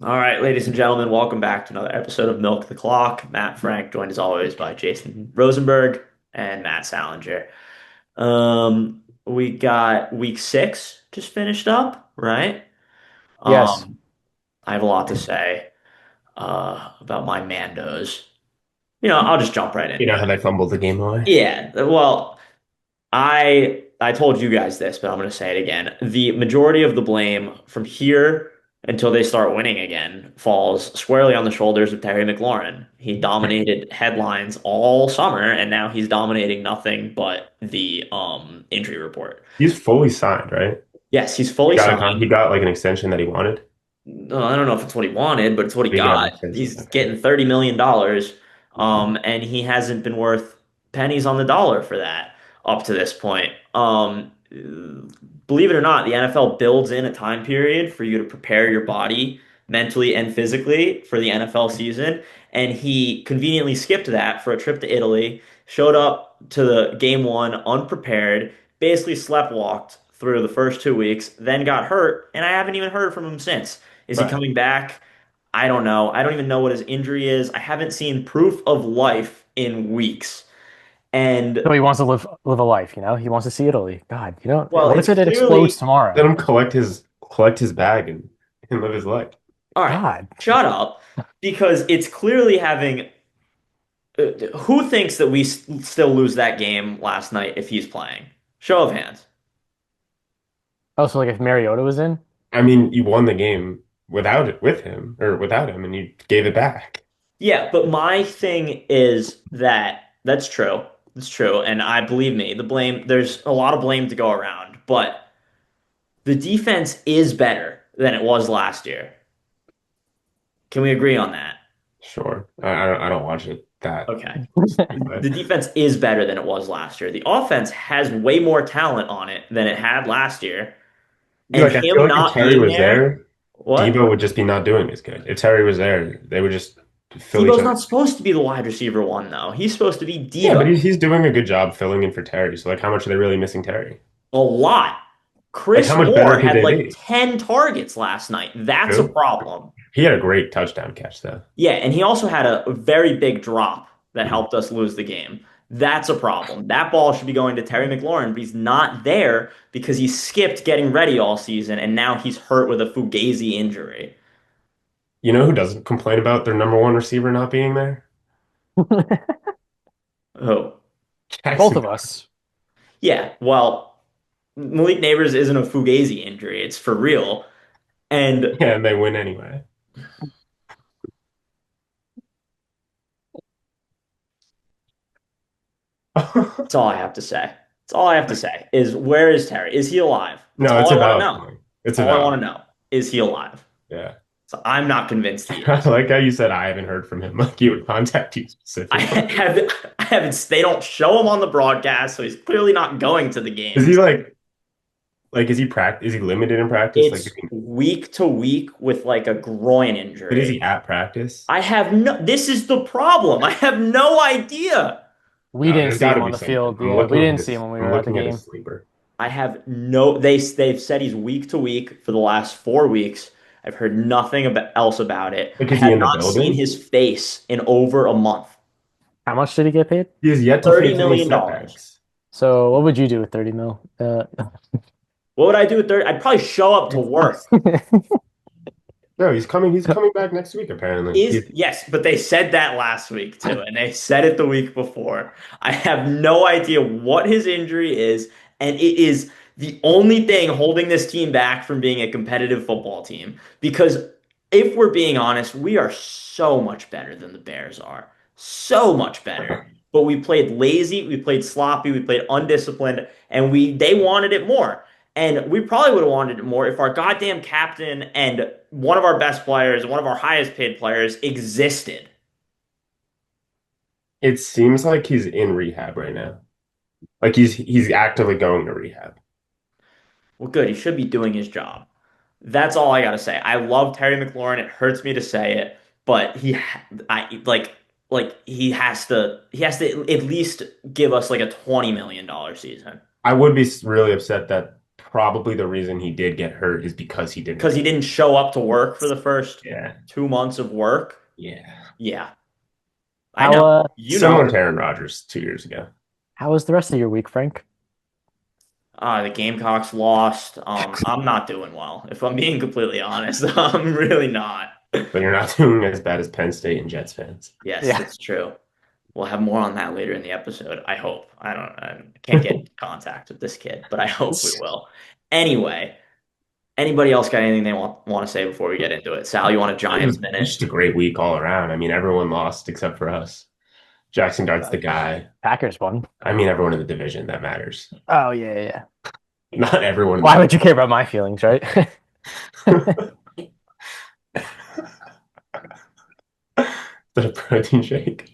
All right, ladies and gentlemen, welcome back to another episode of Milk the Clock. Matt Frank, joined as always by Jason Rosenberg and Matt Salinger. We got week six just finished up, right? Yes. Um, I have a lot to say about my Mandos. I'll just jump right You into know how it. they fumbled the game away? Yeah, well, I told you guys this, but I'm going to say it again. The majority of the blame from here until they start winning again falls squarely on the shoulders of Terry McLaurin. He dominated headlines all summer, and now he's dominating nothing but the injury report. He's fully signed, right? Yes, he's He fully got he signed. got like an extension that he wanted. I don't know if it's what he wanted, but it's what he He got an got. extension. He's Okay. getting $30 million, and he hasn't been worth pennies on the dollar for that up to this point. Believe it or not, the NFL builds in a time period for you to prepare your body mentally and physically for the NFL season, and he conveniently skipped that for a trip to Italy, showed up to the game one unprepared, basically sleptwalked through the first 2 weeks, then got hurt, and I haven't even heard from him since. Is he Right. coming back? I don't know. I don't even know what his injury is. I haven't seen proof of life in weeks. And So he wants to live a life, you know? He wants to see Italy. God, you know, well, what it's if it explodes clearly, tomorrow? all Let him collect his bag and live his life. right, God. shut up, because it's clearly having. Who thinks that we still lose that game last night if he's playing? Show of hands. Oh, so like if Mariota was in? Uh, I mean, you won the game with him or without him, and you gave it back. Yeah, but my thing is that that's true. It's true. And I believe me, there's a lot of blame to go around, but the defense is better than it was last year. Can we agree on that? Sure. I don't watch it that Okay. closely, The but defense is better than it was last year. The offense has way more talent on it than it had last year. And like I feel him like if not Terry being was there, there, what? Debo would just be not doing as good. If Terry was there, they would just fill each Debo's other. not supposed to be the wide receiver one, though. He's supposed to be Yeah, but Debo. he's doing a good job filling in for Terry. So like, how much are they really missing Terry? A lot. Like, Chris how much better Moore could had they like be? 10 targets last night. That's a Who? problem. He had a great touchdown catch though. Yeah, and he also had a very big drop that helped us lose the game. That's a problem. That ball should be going to Terry McLaurin, but he's not there because he skipped getting ready all season, and now he's hurt with a Fugazi injury. You know who doesn't complain about their number one receiver not being there? Oh, Jackson. Both of us. yeah. Well, Malik Neighbors isn't a Fugazi injury. It's for real. And Yeah, and they win anyway. that's all I have to say. That's all I have to say is where is Terry? Is he alive? That's No, all it's I a want to valid know. point. That's It's a all I valid want to point. know. Is he alive? Yeah. So I'm not convinced he I is. like how you said I haven't heard from him. Like he would contact you I specifically. haven't, I haven't, they don't show him on the broadcast, so he's clearly not going to the Is he games. like is he limited in practice? It's week to week with like a groin But is injury. he at practice? This is the problem. I have no idea. Oh, We didn't there's see got him to on be the something. field. Yeah, we didn't see him when we I'm were at the looking at his game. sleeper. I have they've said he's week to week for the last 4 weeks. I've heard nothing else about it. Like, I is he have in the not seen building? his face in over a month. How much did he get paid? He has yet to $30 face any million. setbacks. So what would you do with 30 mil? What would I do with 30? I'd probably show up to work. No, he's coming. He's coming back next week, apparently. Yes, but they said that last week too, and they said it the week before. I have no idea what his injury is, and it is the only thing holding this team back from being a competitive football team. Because if we're being honest, we are so much better than the Bears are. So much better. But we played lazy, we played sloppy, we played undisciplined, and they wanted it more. And we probably would have wanted it more if our goddamn captain and one of our best players, one of our highest paid players existed. It seems like he's in rehab right now. Like he's actively going to rehab. Well, good. He should be doing his job. That's all I gotta say. I love Terry McLaurin. It hurts me to say it, but I he has to at least give us like a $20 million season. I would be really upset that probably the reason he did get hurt is because he didn't. Because he didn't show up to work for the first Yeah, 2 months of work. yeah. Yeah, I How know. You Similar know. to Aaron Rodgers 2 years ago. how was the rest of your week, Frank? The Gamecocks lost. I'm not doing well. If I'm being completely honest, I'm really not. But you're not doing as bad as Penn State and Jets fans. Yes, Yeah. that's true. We'll have more on that later in the episode. I hope. I can't get in contact with this kid, but I hope we will. Anyway, anybody else got anything they want to say before we get into it? Sal, you want a It Giants was minute? just a great week all around. I mean, everyone lost except for us. Jackson Dart's the guy. Packers won. I mean, everyone in the division that matters. Oh yeah. Not everyone. Why would you care about my feelings, right? Is that a protein shake?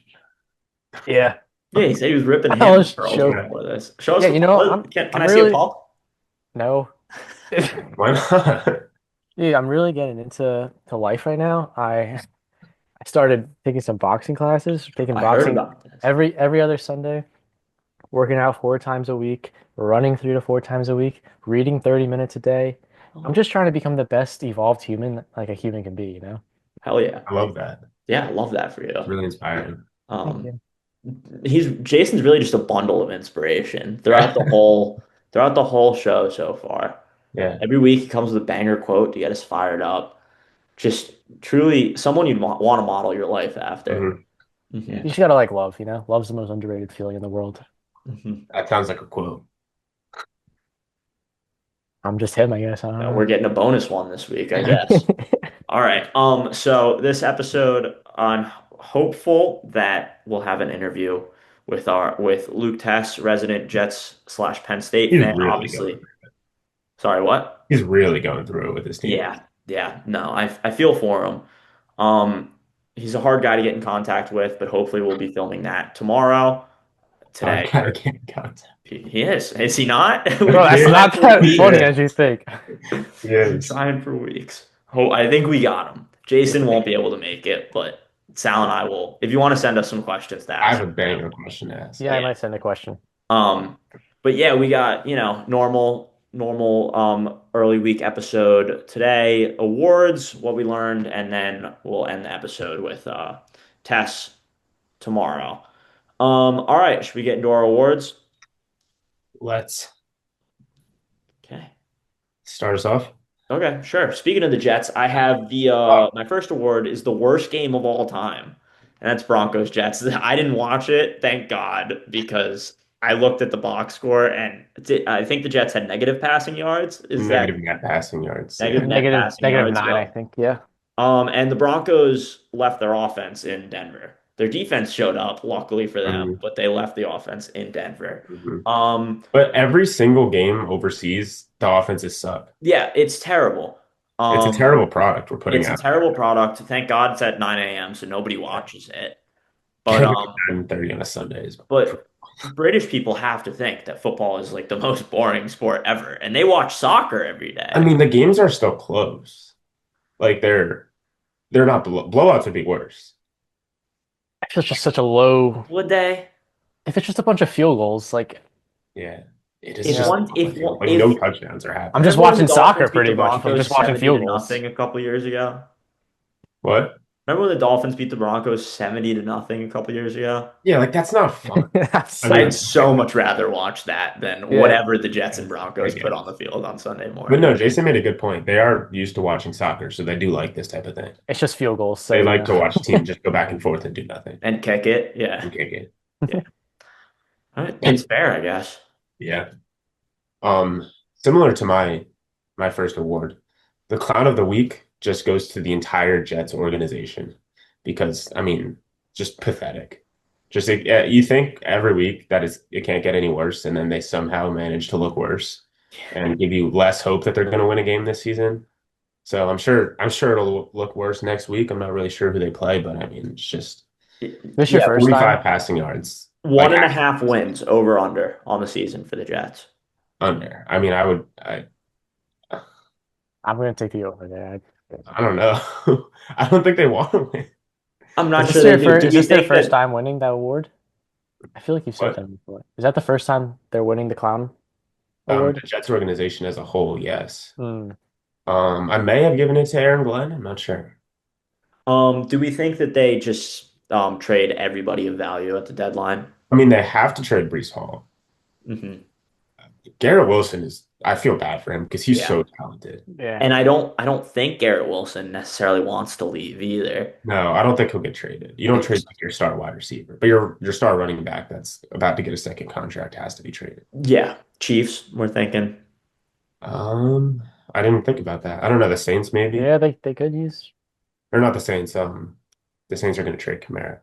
Yeah. Yeah, he said he was ripping I ham was curls joking. before this. Show us. Yeah, you know, can I'm I see really- a pulp? No. Why not? Dude, I'm really getting into life right now. I started taking some boxing classes, taking I heard boxing about this. every other Sunday, working out 4 times a week, running 3 to 4 times a week, reading 30 minutes a day. I'm just trying to become the best evolved human like a human can be, you know? Hell yeah. I love that. Yeah, I love that for you. It's really inspiring. Thank you. Jason's really just a bundle of inspiration throughout the whole show so far. Yeah. Every week he comes with a banger quote to get us fired up. Just truly someone you'd want to model your life after. Mhm. Mhm. You just gotta like love, you know? Love's the most underrated feeling in the world. Mhm. That sounds like a quote. I'm just him, I guess. I don't know. We're getting a bonus one this week, I guess. All right. So this episode, I'm hopeful that we'll have an interview with Luke Tess, resident Jets/Penn State He's fan. really Obviously, going. sorry, what? He's really going through it with his team. Yeah. No, I feel for him. He's a hard guy to get in contact with, but hopefully we'll be filming that tomorrow. Today, I can't contact. he is. Is he not? Bro, that's not that funny as you think. Yes. Signed for weeks. Oh, I think we got him. Jason won't be able to make it, but Sal and I will. If you want to send us some questions to I ask. have a banger question to ask. Yeah, I might send a question. But yeah, we got, normal early week episode today, awards, what we learned, and then we'll end the episode with Tess tomorrow. All right, should we get into our awards? Let's Okay. start us off. Okay, sure. Speaking of the Jets, I have my first award is the worst game of all time, and that's Broncos Jets. I didn't watch it, thank God, because I looked at the box score and I think the Jets had negative passing yards. Is that Negative net passing yards. Negative net Negative passing yards, 9, yeah. I think. Yeah. And the Broncos left their offense in Denver. Their defense showed up, luckily for them, but they left the offense in Denver. Mhm. But every single game overseas, the offenses suck. Yeah, it's terrible. It's a terrible product we're putting It's a out. terrible product. Thank God it's at 9 a.m. so nobody watches it. But 9:30 on a Sunday is. but British people have to think that football is like the most boring sport ever, and they watch soccer every day. I mean, the games are still close. Like they're not blowouts would be worse. If it's just such a low. Would they? If it's just a bunch of field goals, like Yeah, it If is. just one- if- like if- no touchdowns are happening. I'm just Remember when watching the soccer Dolphins beat pretty the much. I'm Broncos just watching 70 field to goals. nothing a couple years ago. What? Remember when the Dolphins beat the Broncos 70 to nothing a couple years ago? Yeah, like that's not fun. That's I mean- I'd so much rather watch that than Yeah. whatever the Jets and Broncos I put guess. on the field on Sunday But morning. no, Jason made a good point. They are used to watching soccer, so they do like this type of thing. It's just field goals. So They like to watch a team just go back and forth and do nothing And kick it. Yeah. and kick it. All right. It's fair, I guess. Yeah. Similar to my first award, the clown of the week just goes to the entire Jets organization because I mean, just pathetic. Just you think every week that it can't get any worse, and then they somehow manage to look worse and give you less hope that they're going to win a game this season. So I'm sure it'll look worse next week. I'm not really sure who they play, but I mean, it's just This your Yeah, first 45 time? passing yards. One Like, and a half wins over under on the season for the Jets. under. I mean, I'm gonna take the over there. I don't know. I don't think they want to win. I'm not Is sure this, they their do. is Do you this their think first that time winning that award? I feel like you've said What? that before. Is that the first time they're winning the clown? award? The Jets organization as a whole, yes. Hmm. I may have given it to Aaron Glenn. I'm not sure. Do we think that they just trade everybody of value at the deadline? I mean, they have to trade Brees Hall. Hmm. Garrett Wilson is, I feel bad for him because he's Yeah. so talented. Yeah. And I don't think Garrett Wilson necessarily wants to leave either. No, I don't think he'll get traded. You don't trade like your star wide receiver, but your star running back that's about to get a second contract has to be traded. Yeah, Chiefs, we're thinking. Um, I didn't think about that. I don't know, the Saints maybe. Yeah, they could use. Or not the Saints. The Saints are going to trade Kamara.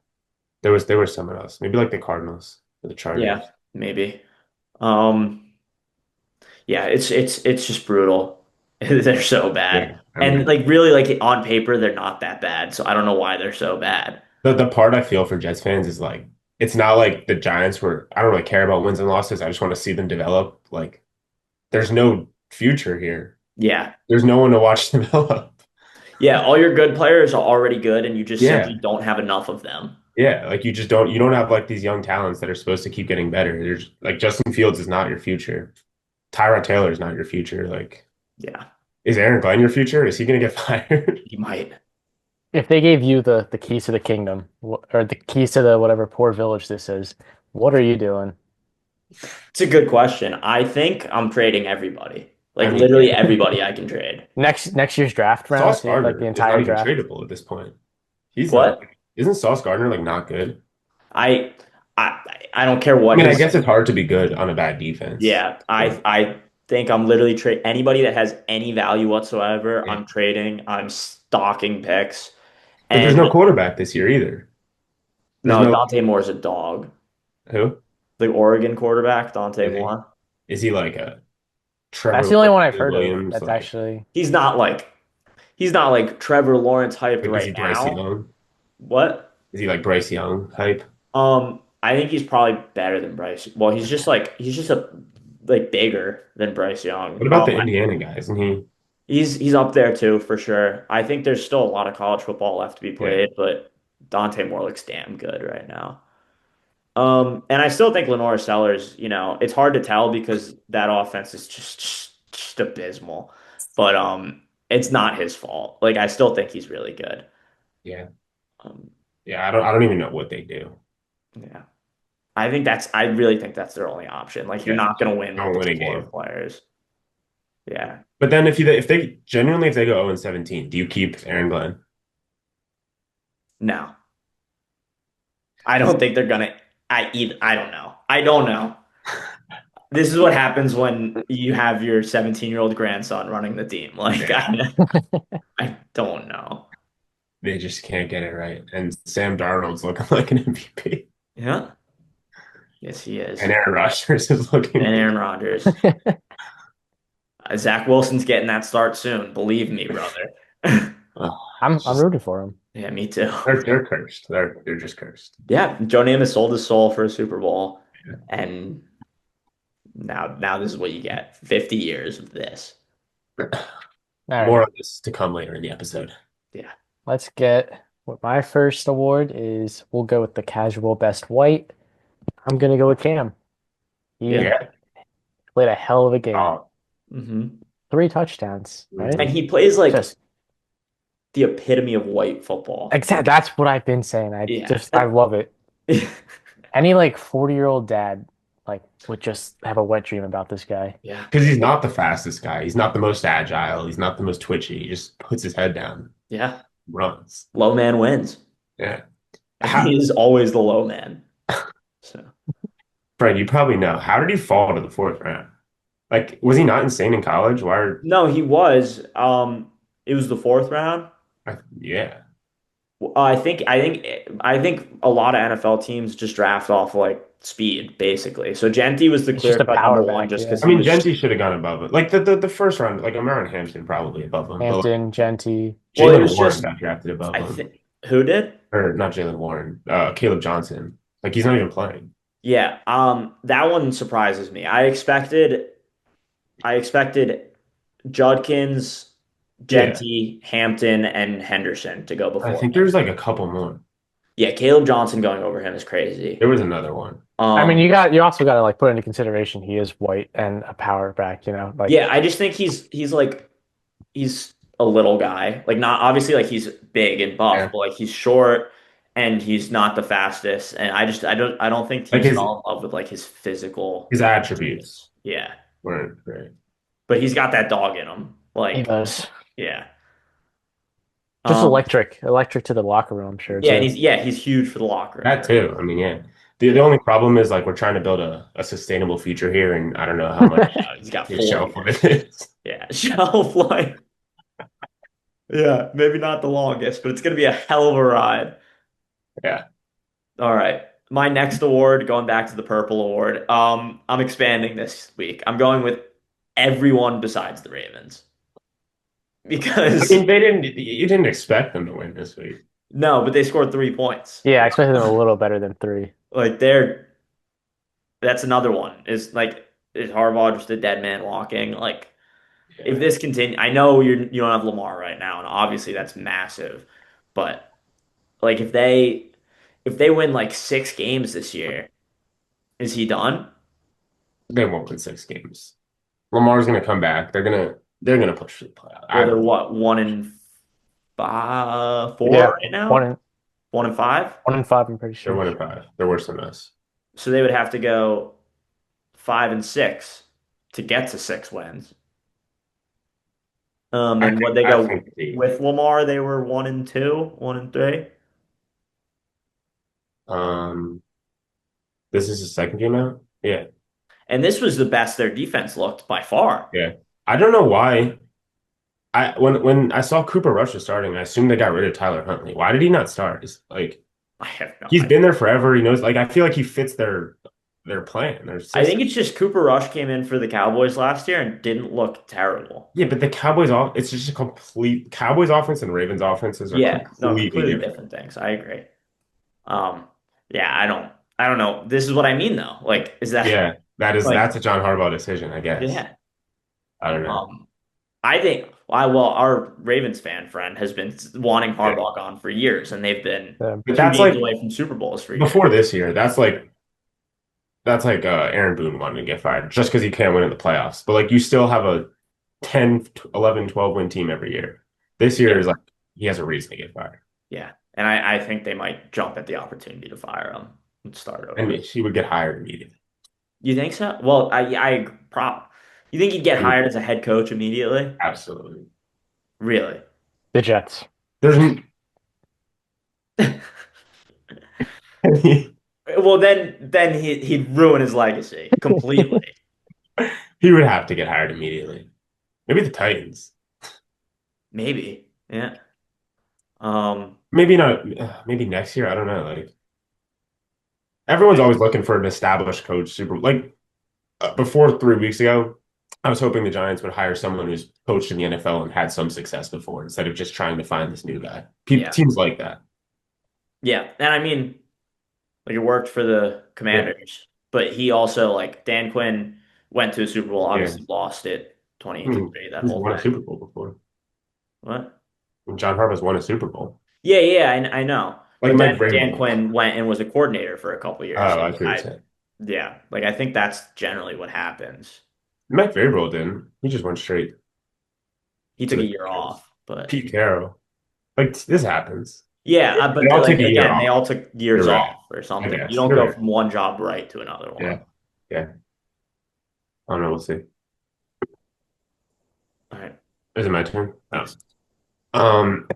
There was someone else. Maybe like the Cardinals or the Yeah, Chargers. maybe. Um, yeah, it's just brutal. They're so bad. Yeah, I And mean like really like on paper they're not that bad. So I don't know why they're so bad. the part I feel for Jets fans is like it's not like the Giants where I don't really care about wins and losses. I just want to see them develop. Like there's no future here. Yeah. There's no one to watch develop. Yeah, all your good players are already good and you just Yeah. simply don't have enough of them. Yeah, like you don't have like these young talents that are supposed to keep getting better. There's like Justin Fields is not your future. Tyrod Taylor is not your future. Like, Yeah, is Aaron Glenn your future? Is he gonna get fired? he might. If they gave you the keys to the kingdom, or the keys to the whatever poor village this is, what are you doing? It's a good question. I think I'm trading everybody. I Like mean, literally everybody I can trade. Next year's draft Sauce round, like the Gardner is not entire even draft. tradable at this point. He's not. What? Isn't Sauce Gardner like not good? I I I don't care I what mean, I his guess it's hard to be good on a bad defense. yeah, I think I'm literally trade anybody that has any value whatsoever, Yeah. I'm trading. I'm stocking picks. But there's And no quarterback this year either. There's no, no Dante Moore's a dog. who? The Oregon quarterback, Dante Is he? Moore. Is he like a That's Trevor the only one I've Lawrence, heard of. Williams? That's Like, actually. He's not like Trevor Lawrence hyped is he right Bryce now. Young? What? Is he like Bryce Young hype? I think he's probably better than Bryce. Well, he's just a like bigger than Bryce Young. What about the Indiana guy? Isn't he? He's up there too for sure. I think there's still a lot of college football left to be Yeah. played, but Dante Moore looks damn good right now. And I still think Lenore Sellers, it's hard to tell because that offense is just abysmal. But it's not his fault. Like I still think he's really good. Yeah. Um, Yeah. I don't even know what they do. yeah. I really think that's their only option. Like you're Yeah. not gonna win Don't with win a those four game. players. Yeah. But then if they go 0-17, do you keep Aaron Glenn? No. I don't think they're gonna I don't know. I don't know. This is what happens when you have your 17-year-old grandson running the team. Like Yeah. I don't know. They just can't get it right. And Sam Darnold's looking like an MVP. Yeah. Yes, he is. And Aaron Rodgers is looking. And Aaron Rodgers. Zach Wilson's getting that start soon. Believe me, brother. Oh, I'm rooting for him. Yeah, me too. they're cursed. They're just cursed. Yeah, Joe Namath sold his soul for a Super Bowl, Yeah. and now this is what you get. 50 years of this. All right, More on this to come later in the episode. Yeah. let's get what my first award is. We'll go with the casual best white. I'm gonna go with Cam. He Yeah. played a hell of a game. Oh, Hmm. 3 touchdowns, right? And he plays like Just the epitome of white football. exact. That's what I've been saying. Yeah. I love it. Any like 40-year-old dad like would just have a wet dream about this guy. Yeah. because he's not the fastest guy. He's not the most agile. He's not the most twitchy. He just puts his head down, Yeah. runs. Low man wins. Yeah. He is always the low man. So Fred, you probably know. How did he fall to the fourth round? Like, was he not insane in college? Why are, no, he was. It was the fourth round. yeah. I think a lot of NFL teams just draft off like speed, basically. So Genti was the It's clear just a cut power number one back, just yeah. because I mean, Genti should have gone above it. Like the first round, like Amaron Hampton probably above him. But like, Hampton, Genty. Well, it Jalen was Warren just- got drafted above I him. think who did? Or not Jalen Warren, Caleb Johnson. Like he's not even playing. Yeah, that one surprises me. I expected Judkins, Genti, Hampton, and Henderson to go I before. think there's like a couple more. Yeah, Caleb Johnson going over him is crazy. There was another one. I mean, Um, you also got to like put into consideration he is white and a power back, like yeah, I just think he's like he's a little guy. Like not obviously like he's big and buff, Yeah. but like he's short and he's not the fastest. And I don't think Like teams fall in love with like his physical his attributes. attributes Yeah. weren't great. But he's got that dog in him. he Like, does. yeah. Just Um, electric to the locker room, I'm sure yeah, and too. he's huge for the locker room. That too. I mean, yeah. The Yeah. only problem is like we're trying to build a sustainable future here, and I don't know how much He's got his 4 shelf life years. is. Yeah, shelf life. Yeah, maybe not the longest, but it's gonna be a hell of a ride. Yeah. All right. My next award, going back to the Purple Award, I'm expanding this week. I'm going with everyone besides the Ravens. I Because mean, they didn't. You didn't expect them to win this week. no, but they scored 3 points. Yeah, I expected them a little better than three. Like that's another one. Is Harbaugh just a dead man walking? Like if Yeah. this continue, I know you don't have Lamar right now, and obviously that's massive. But like if they win like 6 games this year, is he done? They won't win 6 games. Lamar's gonna come back. They're gonna push for the playoff. Well, I they're believe. what, 1-4 Yeah, right now? one and 1-5? 1-5, I'm pretty They're sure. 1-5. They're worse than us. So they would have to go 5-6 to get to 6 wins. And what they I go think with Lamar, they were 1-2, 1-3. um this is his second game out. Yeah. And this was the best their defense looked by far. Yeah. I don't know why. When I saw Cooper Rush was starting, I assumed they got rid of Tyler Huntley. Why did he not start? Like I have no he's idea. been there forever. He knows. Like I feel like he fits their plan, their I think system. it's just Cooper Rush came in for the Cowboys last year and didn't look terrible. Yeah, but the Cowboys off. It's just a complete Cowboys offense and Ravens offenses are Yeah, no, completely completely different. different things. I agree. Yeah, I don't know. This is what I mean though. Like, is that Yeah, that's like, a John Harbaugh decision, I guess. yeah. I don't know. I think well, our Ravens fan friend has been wanting Yeah. Harbaugh gone for years, and they've been But two that's games like away from Super Bowls for years. before this year. That's like Aaron Boone wanting to get fired just because he can't win in the playoffs. But like you still have a 10, 11, 12 win team every year. This year Yeah, is like he has a reason to get fired. yeah. And I think they might jump at the opportunity to fire him and start And over. he would get hired immediately. You think so? Well, you think he'd get I mean, hired as a head coach immediately? absolutely. Really? The Jets. There's Well, then he'd ruin his legacy completely. he would have to get hired immediately. Maybe the Titans. Maybe. Yeah. Um, Maybe not. Maybe next year. I don't know. Like everyone's always looking for an established coach. Before 3 weeks ago, I was hoping the Giants would hire someone who's coached in the NFL and had some success before, instead of just trying to find this new guy. yeah. Teams like that. Yeah. And I mean, like it worked for the Yeah, Commanders, but he also like Dan Quinn went to a Super Bowl, yeah. obviously lost it I mean, 2023, that he's whole won a thing. Super Bowl before. What? And John Harbaugh's won a Super Bowl. Yeah, yeah, I know. Like But then Mike Dan Vrabel. Quinn went and was a coordinator for a couple years. Oh, I Like see what you're saying. yeah, like I think that's generally what happens. Mike Vrabel didn't. He just went straight He to took a the year Patriots. off, but Pete Carroll. Like this happens. yeah, They but all like take a year again, they off. all took years You're right. off or I something. You guess. don't You're go right. from one job right to another Yeah. one. Yeah. I don't know. We'll see. All right. Is it my turn? Oh. Yes. Um,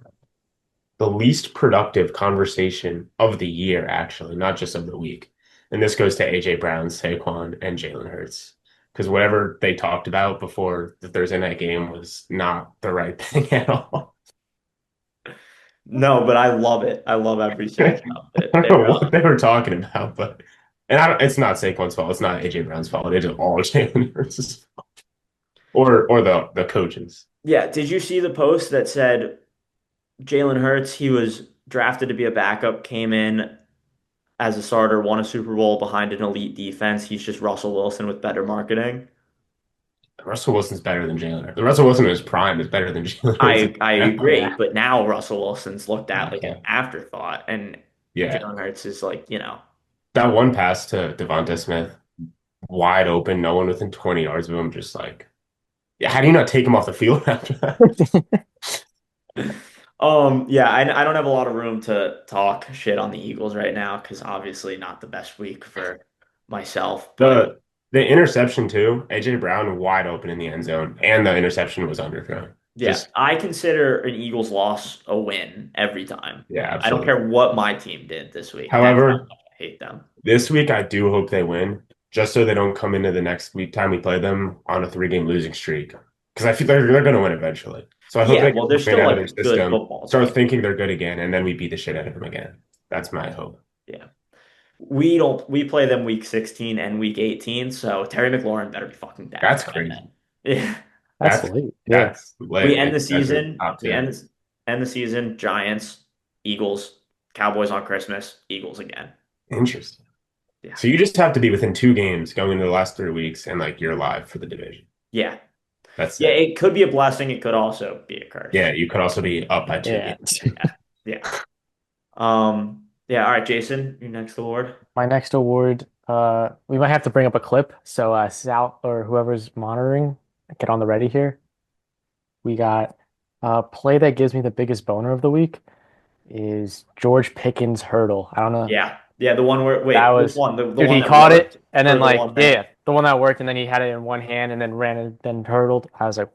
the least productive conversation of the year, actually, not just of the week. And this goes to AJ Brown, Saquon, and Jalen Hurts. Because whatever they talked about before the Thursday night game was not the right thing at all. No, but I love it. I love every I second of it. don't know what they were talking about, but it's not Saquon's fault. It's not AJ Brown's fault. It is all Jalen Hurts' fault. Or the coaches. Yeah, did you see the post that said Jalen Hurts, he was drafted to be a backup, came in as a starter, won a Super Bowl behind an elite defense. He's just Russell Wilson with better marketing. Russell Wilson's better than Jalen Hurts. Russell Wilson in his prime is better than Jalen Hurts. I agree, Yeah. but now Russell Wilson's looked at like Okay. an afterthought, and Yeah. Jalen Hurts is like, That one pass to Devonta Smith, wide open, no one within 20 yards of him, just like, yeah, how do you not take him off the field after that? Yeah, I don't have a lot of room to talk shit on the Eagles right now because obviously not the best week for myself, but The the interception too, AJ Brown wide open in the end zone, and the interception was underthrown. yeah, Just I consider an Eagles loss a win every time. yeah, I don't absolutely. care what my team did this week. That's how However, much I hate them. this week I do hope they win, just so they don't come into the next week time we play them on a 3-game losing streak. Because I feel they're going to win eventually. So I hope Yeah, they well, get they're the win still out of like their a good system, football start team. thinking they're good again, and then we beat the shit out of them again. That's my hope. Yeah. We play them week 16 and week 18, so Terry McLaurin better be fucking back That's by crazy. then. Yeah. That's That's late. Yeah. that's We lit. end the That's a season, top we 10. end the season, Giants, Eagles, Cowboys on Christmas, Eagles again. Interesting. Yeah. So you just have to be within 2 games going into the last 3 weeks, and like you're live for the division. Yeah. That's Yeah, it. it could be a blessing, it could also be a curse. Yeah, you could also be up by two Yeah. games. Yeah. Yeah, all right, Jason, your next award. My next award, we might have to bring up a clip. So Sal or whoever's monitoring, get on the ready here. We got play that gives me the biggest boner of the week is George Pickens' hurdle. I don't know. Yeah. Yeah, the one where That wait, which was one? The dude, one he that caught worked it and or then the like one that yeah, the one that worked and then he had it in one hand and then ran and then hurdled. I was like,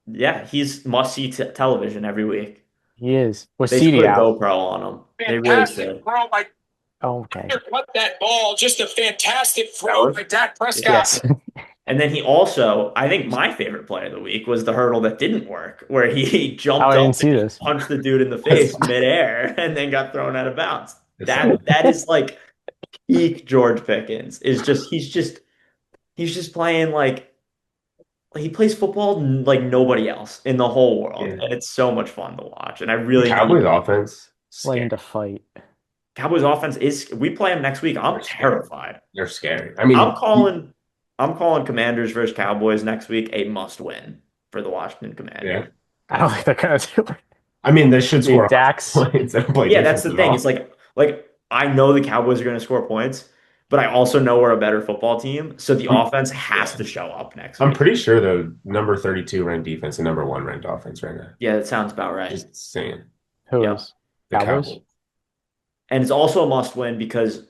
yeah, he's must see television every week. he is. Was They should put CD a out? GoPro on him. They really Fantastic should. throw by Oh, okay. cut that ball. Just a fantastic throw by Dak Prescott. Yes. And then he also, I think my favorite play of the week was the hurdle that didn't work, where he Oh, jumped I up didn't see and this. punched the dude in the face midair and then got thrown out of bounds. It's That is like peak George Pickens. Is just he's just playing like he plays football like nobody else in the whole world, yeah. and it's so much fun to watch. And I The really Cowboys need offense, Playing scary. to fight. Cowboys offense is we play them next week. I'm They're scary. terrified. They're scary. I I'm mean, calling I'm calling Commanders versus Cowboys next week a must win for the Washington Commanders. yeah. I don't think they're gonna do it. I mean, they should score Dude, Dax. points and play Yeah, that's defense the at thing. all. It's like I know the Cowboys are going to score points, but I also know we're a better football team, so the I'm, offense has yeah. to show up next I'm week. pretty sure the number 32 ranked defense and number 1 ranked offense right now. Yeah, that sounds about right. Just saying. Who Yeah. is? The Cowboys? Cowboys. And it's also a must win because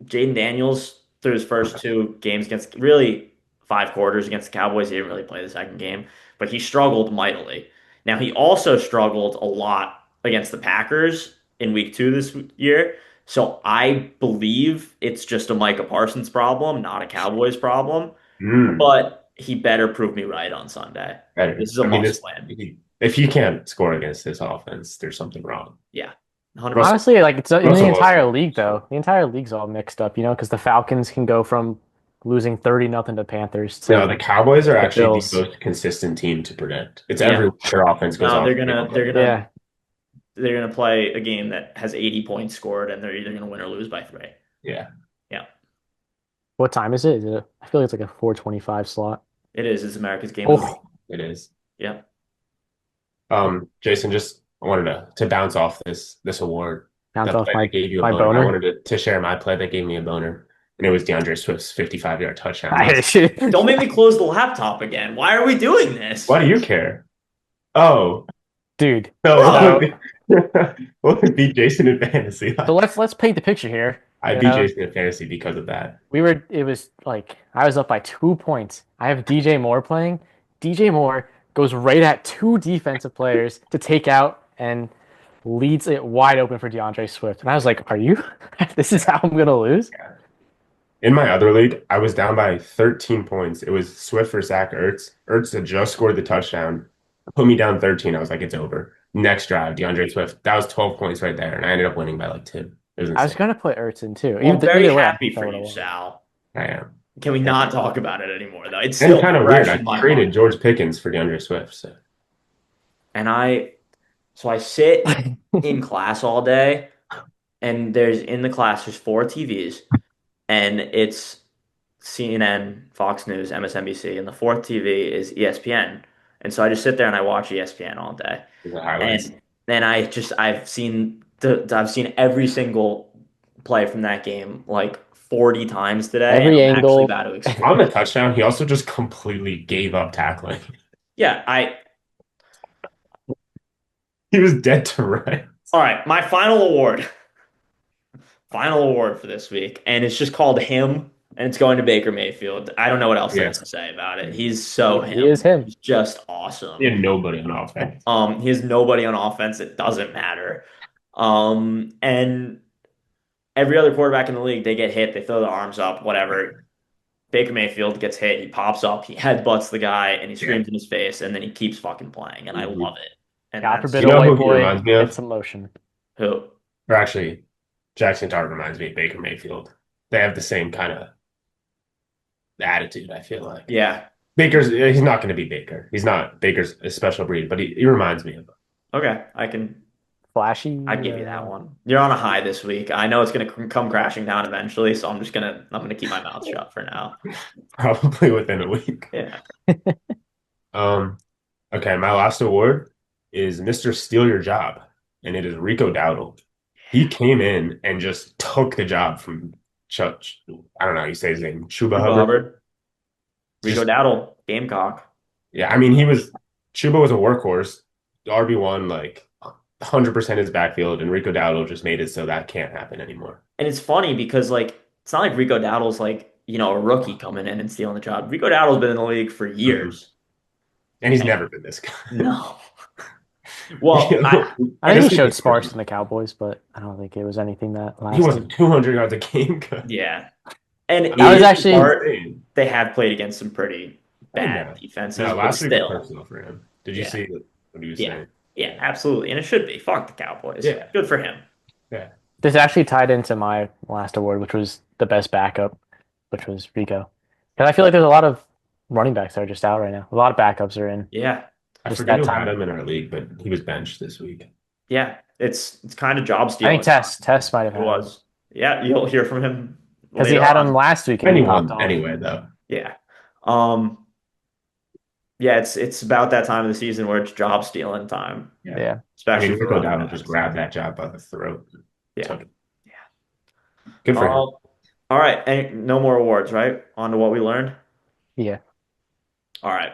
Jaden Daniels, through his first 2 games against really 5 quarters against the Cowboys, he didn't really play the second game, but he struggled mightily. Now, he also struggled a lot against the Packers in week 2 this year. So I believe it's just a Micah Parsons problem, not a Cowboys problem. Mm, But he better prove me right on Sunday. better. This is a I mean, must win. if you can't score against this offense, there's something wrong. Yeah, 100%. Honestly, like it's in the Russell entire Wilson. league though. The entire league's all mixed up, because the Falcons can go from losing 30-0 to Panthers to No, the Cowboys are the actually Bills. the most consistent team to predict. It's Yeah. every their offense goes No, off. yeah. they're gonna play a game that has 80 points scored, and they're either gonna win or lose by 3. Yeah. Yeah, What time is it? I feel like it's like a 4:25 slot. it is. It's America's game of the Oh, week. It is. Yeah. Jason, just I wanted to bounce off this award. bounce That off play my that gave you a my boner. I boner. wanted to share my play that gave me a boner, and it was DeAndre Swift's 55-yard touchdown. Don't make me close the laptop again. Why are we doing this? Why do you care? Oh, Dude. no. What would beat Jason in fantasy? So let's paint the picture here. I You beat know, Jason in fantasy because of that. it was like I was up by 2 points. I have DJ Moore playing. DJ Moore goes right at 2 defensive players to take out and leads it wide open for DeAndre Swift. And I was like, are you? This is how I'm going to lose? In my other league, I was down by 13 points. It was Swift for Zach Ertz. Ertz had just scored the touchdown, put me down 13. I was like, it's over. Next drive, DeAndre Swift. That was 12 points right there, and I ended up winning by like 2. It was I was insane. going to put Ertz in too. Well, I'm very Either way, I happy think that for would've you, won. Sal. I am. Can we not talk about it anymore, though? It's And still kind of weird. fresh I in my traded mind. George Pickens for DeAndre Swift. So And I sit in class all day, and in the class there's 4 TVs, and it's CNN, Fox News, MSNBC, and the 4th TV is ESPN. And so I just sit there and I watch ESPN all day. the highlights. And then I've seen I've seen every single play from that game like 40 times today, and Every I'm actually angle. about to On explain. the touchdown, he also just completely gave up tackling. Yeah, I He was dead to rights. all right, my final award. Final award for this week, and it's just called him, and it's going to Baker Mayfield. I don't know what else there Yeah. is to say about it. He's so He is him. him. He's just He awesome. had nobody on offense. He has nobody on offense. It doesn't matter. And every other quarterback in the league, they get hit, they throw their arms up, whatever. Baker Mayfield gets hit, he pops up, he headbutts the guy, and he Yeah. screams in his face, and then he keeps fucking playing, and I Mhm. love it. And God that's forbid You a know white who he boy reminds me gets of? some lotion. who. Or actually, Jackson Dart reminds me of Baker Mayfield. They have the same kind of attitude, I feel like. Yeah. He's not going to be Baker. He's not Baker's a special breed, but he reminds me of him. Okay, Flashy. I'd give you that one. You're on a high this week. I know it's gonna come crashing down eventually, so I'm gonna keep my mouth shut for now. Probably within a week. Yeah. Um, okay, my last award is Mr. Steal Your Job, and it is Rico Dowdle. He came in and just took the job from Chuck. I don't know how you say his name. Chuba Chuba Hubbard. Hubbard, Rico Just, Dowdle, Gamecock. yeah, I mean, Chuba was a workhorse, RB1, like 100% his backfield, and Rico Dowdle just made it so that can't happen anymore. And it's funny because like it's not like Rico Dowdle's like, a rookie coming in and stealing the job. Rico Dowdle's been in the league for years. And he's never been this good. No. Well, I think he guess showed was sparks good. in the Cowboys, but I don't think it was anything that He lasted. wasn't 200 yards a game good. yeah. And I it mean, I was is actually- smart. insane. They have played against some pretty I bad know. defenses, No, but last week was still. personal for him. Did you Yeah. see what he was Yeah. saying? Yeah, absolutely. And it should be. Fuck the Cowboys. Yeah. Good for him. Yeah. This actually tied into my last award, which was the best backup, which was Rico. Because I feel like there's a lot of running backs that are just out right now. A lot of backups are in. Yeah. I Just forget that who had time. him in our league, but he was benched this week. Yeah. It's kind of job I stealing. think Tess might have It had him. was. Yeah, you'll hear from him Because he later had on. him last week and he popped Anyone, off. anyway, though. Yeah. Yeah, it's about that time of the season where it's job stealing time, Yeah. I especially mean, for Rico running Dowdle backs. just grabbed that job by the throat. Yeah. Took it. Good for him. All right. No more awards, right? On to what we learned. Yeah. All right.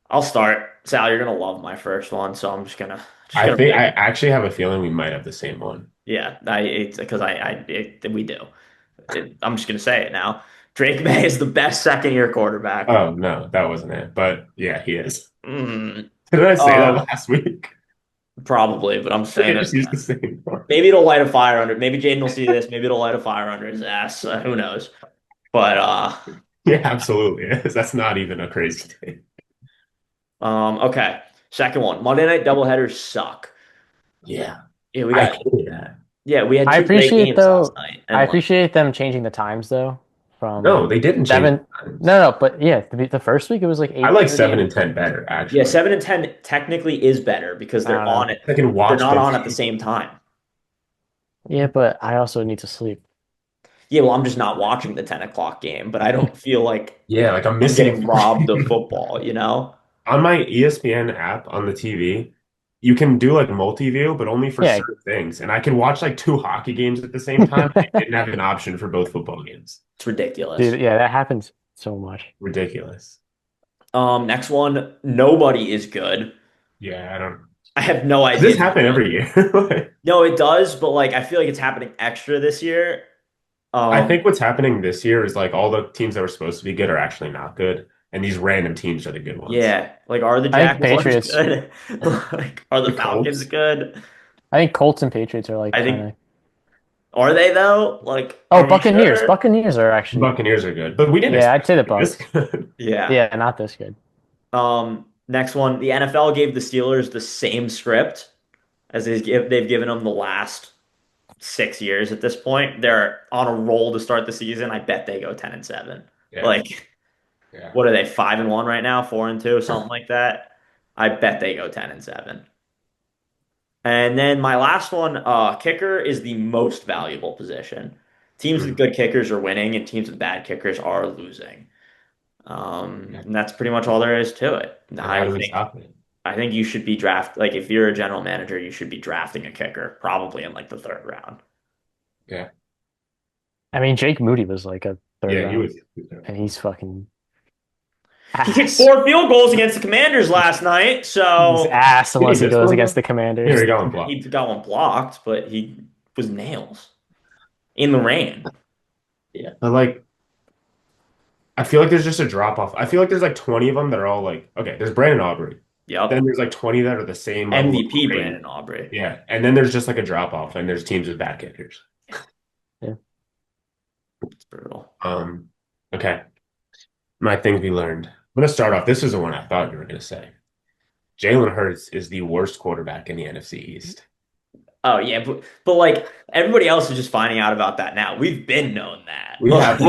I'll start. Sal, you're gonna love my first one, so I'm just gonna I think pick- I actually have a feeling we might have the same one. yeah, we do. I'm just gonna say it now. Drake May is the best second-year quarterback. Oh no, that wasn't it. But yeah, he is. Mm, Did I say that Uh, last week? probably, but I'm I saying just it. used the same one. Maybe it'll light a fire under. Maybe Jaden will see this. Maybe it'll light a fire under his ass. Who knows? But Yeah, absolutely is. That's not even a crazy thing. okay. Second one. Monday night doubleheaders suck. Yeah, Yeah, we I got. hated that. Yeah, we had I two great appreciate, games though- last night. And I like, appreciate them changing the times though. From No, they didn't change. Seven- the times. No, but yeah, the first week it was like 8. I like 7 and 10 better, actually. yeah, 7 and 10 technically is better because they're I don't know. on it. I can They're watch not them. on at the same time. Yeah, but I also need to sleep. Yeah, well, I'm just not watching the 10 o'clock game, but I don't feel like Yeah, like I'm I'm missing getting robbed of football, you know? On my ESPN app on the TV, you can do like multi-view, but only for Yeah. certain things. And I can watch like 2 hockey games at the same time. I didn't have an option for both football games. It's ridiculous. Dude, yeah, that happens so much. Ridiculous. Next one, nobody is good. Yeah, I don't. I have no Does idea. this happen every year? No, it does, but like I feel like it's happening extra this year. I think what's happening this year is like all the teams that were supposed to be good are actually not good, and these random teams are the good ones. yeah, like are the I think Jaguars Patriots- good? Like are the The Falcons Colts. good? I think Colts and Patriots are like I think- kinda... Are they though? Like Oh, are we Buccaneers. sure? Buccaneers are actually Buccaneers are good, but we didn't. Yeah, I'd say the expect Bucs. this good. Yeah. Yeah, not this good. Next one, the NFL gave the Steelers the same script as they've given them the last 6 years at this point. They're on a roll to start the season. I bet they go 10 and 7. Yeah. Like, Yeah. what are they, 5 and 1 right now, 4 and 2, something like that? I bet they go 10 and 7. And then my last one, kicker is the most valuable position. Teams with good kickers are winning, and teams with bad kickers are losing. And that's pretty much all there is to it. And how do we think stop it? I think you should be like if you're a general manager, you should be drafting a kicker probably in like the third round. Yeah. I mean, Jake Moody was like a third Yeah, he round, was. and he's fucking He kicked ass. 4 field goals against the Commanders last night, He's so ass unless he This goes one, against the Here Commanders. we go and block. he got one blocked, but he was nails in the rain. But like, I feel like there's just a drop off. I feel like there's like 20 of them that are all like, okay, there's Brandon Aubrey. Yep. Then there's like 20 that are the same level of MVP grade. Brandon Aubrey. Yeah. And then there's just like a drop off, and there's teams with bad kickers. It's brutal. Okay. My things we learned. I'm gonna start off. This is the one I thought you were gonna say. Jalen Hurts is the worst quarterback in the NFC East. Oh yeah, but like everybody else is just finding out about that now. We've been known that. We have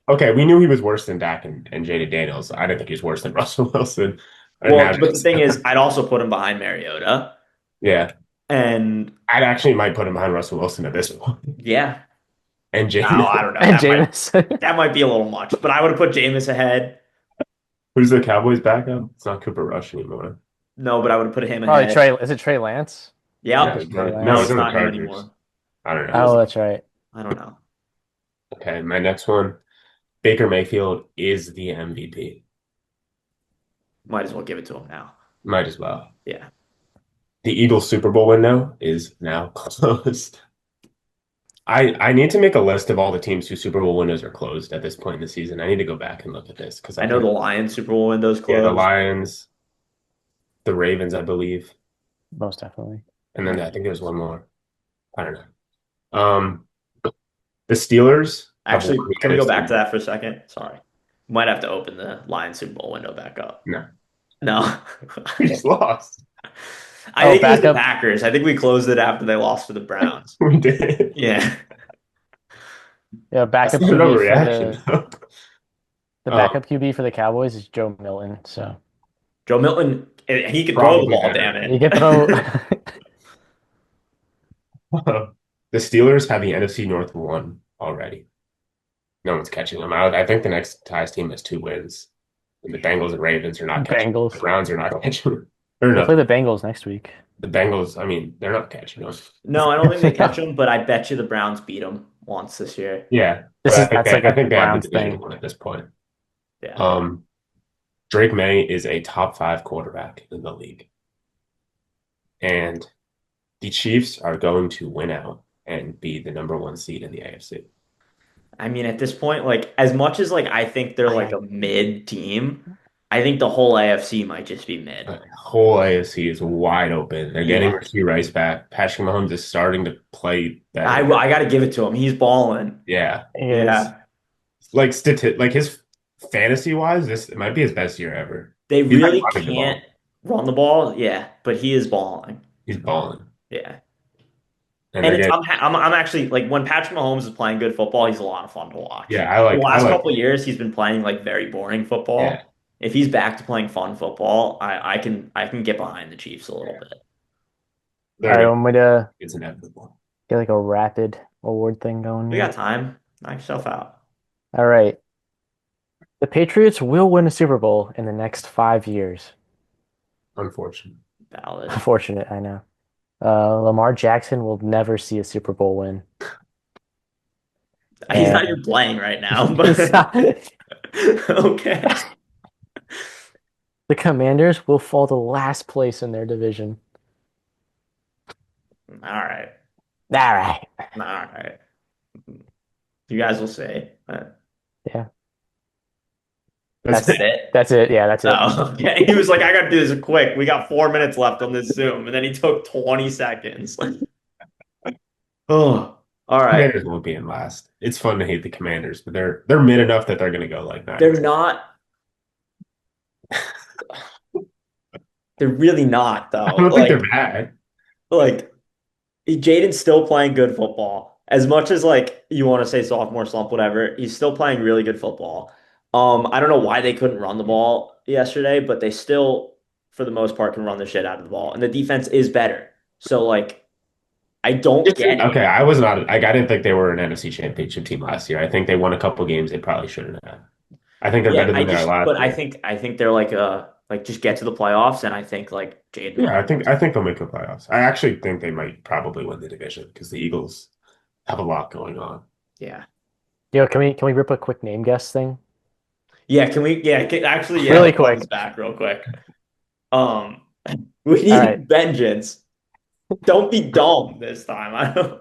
okay, we knew he was worse than Dak and Jaden Daniels. I didn't think he was worse than Russell Wilson. Well, but the thing is, I'd also put him behind Mariota. Yeah. And I'd actually might put him behind Russell Wilson at this point. Yeah. And Jameis. No, I don't know. And Jameis. That might be a little much, but I would have put Jameis ahead. Who's the Cowboys backup? It's not Cooper Rush anymore. No, but I would have put him Probably ahead. Is it Trey Lance? Yeah. No, it's in the not him Chargers. anymore. I don't know. Oh, that's right. I don't know. Okay, my next one. Baker Mayfield is the MVP. Might as well give it to him now. Might as well. Yeah. The Eagles Super Bowl window is now closed. I need to make a list of all the teams whose Super Bowl windows are closed at this point in the season. I need to go back and look at this because I know the Lions Super Bowl window's closed. Yeah, the Lions, the Ravens, I believe, Most definitely. and then I think there's one more. I don't know. The Steelers. Actually, have won can we go NFC. back to that for a second? Sorry. Might have to open the Lions Super Bowl window back up. No. No. We just lost. I think it was the backup. Packers. I think we closed it after they lost to the Browns. We did. Yeah. Yeah, backup That's an QB for overreaction. the backup QB for the Cowboys is Joe Milton. So Joe Milton, he could throw the Probably ball, better. damn you it. can throw. The Steelers have the NFC North won already. No one's catching them out. I think the next highest team has 2 wins. And the Bengals and Ravens are not catching them. Bengals. The Browns are not catching them. Or We'll no, play the Bengals next week. the Bengals, I mean, they're not catching them. No, I don't think they catch him, but I bet you the Browns beat them once this year. Yeah. This but is that's like I a think they have Browns the division thing. one at this point. Yeah. Drake May is a top 5 quarterback in the league. And the Chiefs are going to win out and be the number 1 seed in the AFC. I mean, at this point, like as much as like I think they're like a mid team, I think the whole AFC might just be mid. The whole AFC is wide open. They're getting Yeah. Rasheed Rice back. Patrick Mahomes is starting to play better. I got to give it to him. He's balling. Yeah. Yeah. Like his fantasy wise, it might be his best year ever. They He's not really running the can't run the ball. Yeah, but he is balling. He's balling. Yeah. And And they're it's, getting, I'm actually like when Patrick Mahomes is playing good football, he's a lot of fun to watch. yeah, I like The last I like couple of years, he's been playing like very boring football. Yeah. If he's back to playing fun football, I can get behind the Chiefs a little bit. All right, I'm gonna it's inevitable. get like a rapid award thing going. We here. got time. Knock yourself out. All right. The Patriots will win a Super Bowl in the next 5 years. Unfortunate. Valid. Unfortunate, I know. Lamar Jackson will never see a Super Bowl win. He's not even playing right now, It's but not- okay. The Commanders will fall to last place in their division. All right. All right. All right. You guys will see. Yeah. That's That's it. That's it. Yeah, that's it. Oh, okay. He was like, I got to do this quick. We got 4 minutes left on this Zoom. And then he took 20 seconds. Oh, all right. Commanders won't be in last. It's fun to hate the Commanders, but they're mid enough that they're going to go like that. They're not. They're really not, though. I don't think they're bad. Like Jaden's still playing good football. As much as like you want to say sophomore slump, whatever, he's still playing really good football. I don't know why they couldn't run the ball yesterday, but they still, for the most part, can run the shit out of the ball. And the defense is better. So like I don't get it. Okay, I was not. I didn't think they were an NFC Championship team last year. I think they won a couple games they probably shouldn't have. I think they're better than they are last but year. I think they're like a like just get to the playoffs, and I think like Jade Yeah, Daniels. I think they'll make the playoffs. I actually think they might probably win the division because the Eagles have a lot going on. Yeah. Yo, can we rip a quick name guess thing? Yeah, can we? Yeah, actually, yeah. Really Let's run quick. this back real quick. Um, we All right. need vengeance. Don't be dumb this time. I don't.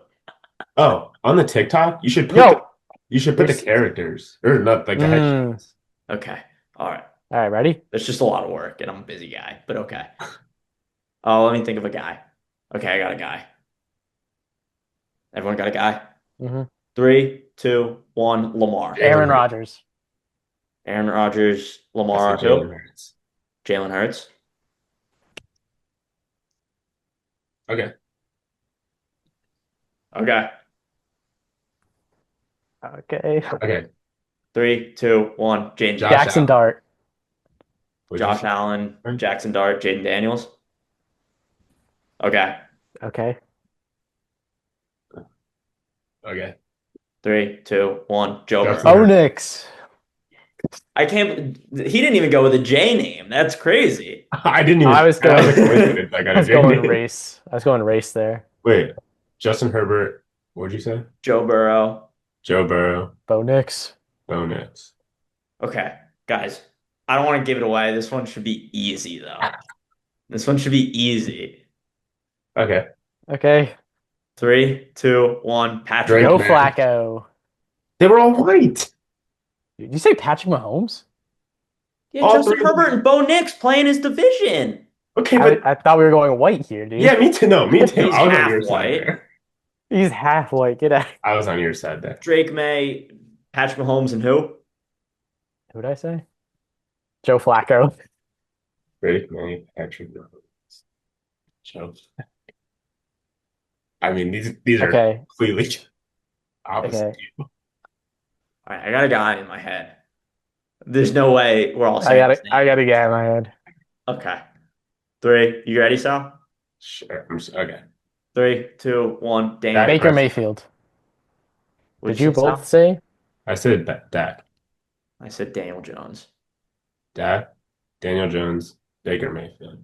Oh, on the TikTok, Yo. you should put the There's- characters or not like the Mm. headshots. Okay. All right. All right, ready? That's just a lot of work, and I'm a busy guy. But okay. Oh, let me think of a guy. Okay, I got a guy. Everyone got a guy. Mm-hmm. 3, 2, 1. Lamar. Aaron Rodgers. Aaron Rodgers. I Lamar. said Jalen Who? Hurts. Jalen Hurts. Okay. Okay. Okay. Okay. 3, 2, 1. James. Josh Jackson Allen. Dart. What'd you Josh say? Allen. Jackson Dart. Jaden Daniels. Okay. Okay. Okay. 3, 2, 1. Joe Justin Burrow. Herbert. Onyx. I can't. He didn't even go with a J name. That's crazy. I didn't even. I was going- that a coincidence. I got I a was J going name. race. I was going race there. Wait, Justin Herbert. What'd you say? Joe Burrow. Joe Burrow. Bo Nix. Bo Nix. Okay, guys. I don't want to give it away. This one should be easy though. This one should be easy. Okay. Okay. 3, 2, 1. Patrick. Drake Joe May. Flacco. They were all white. Did you say Patrick Mahomes? Yeah, All Justin three. Herbert and Bo Nix playing his division. Okay, but I thought we were going white here, dude. yeah, me too. No, me too. He's I was on half your side white. there. He's half white. Get out. I was on your side there. Drake May, Patrick Mahomes, and who? Who did I say? Joe Flacco. Drake May, Patrick Mahomes, Joe. I mean, these are Okay. completely opposite. Okay. All right, I got a guy in my head. There's no way we're all I saying got his it. name. I got to get in my head. Okay. 3. You ready, Sal? Sure. Okay. 3, 2, 1. Daniel. Dak Baker Prescott. Mayfield. What'd Did you say, Sal? both say? I said Dak. I said Daniel Jones. Dak, Daniel Jones, Baker Mayfield.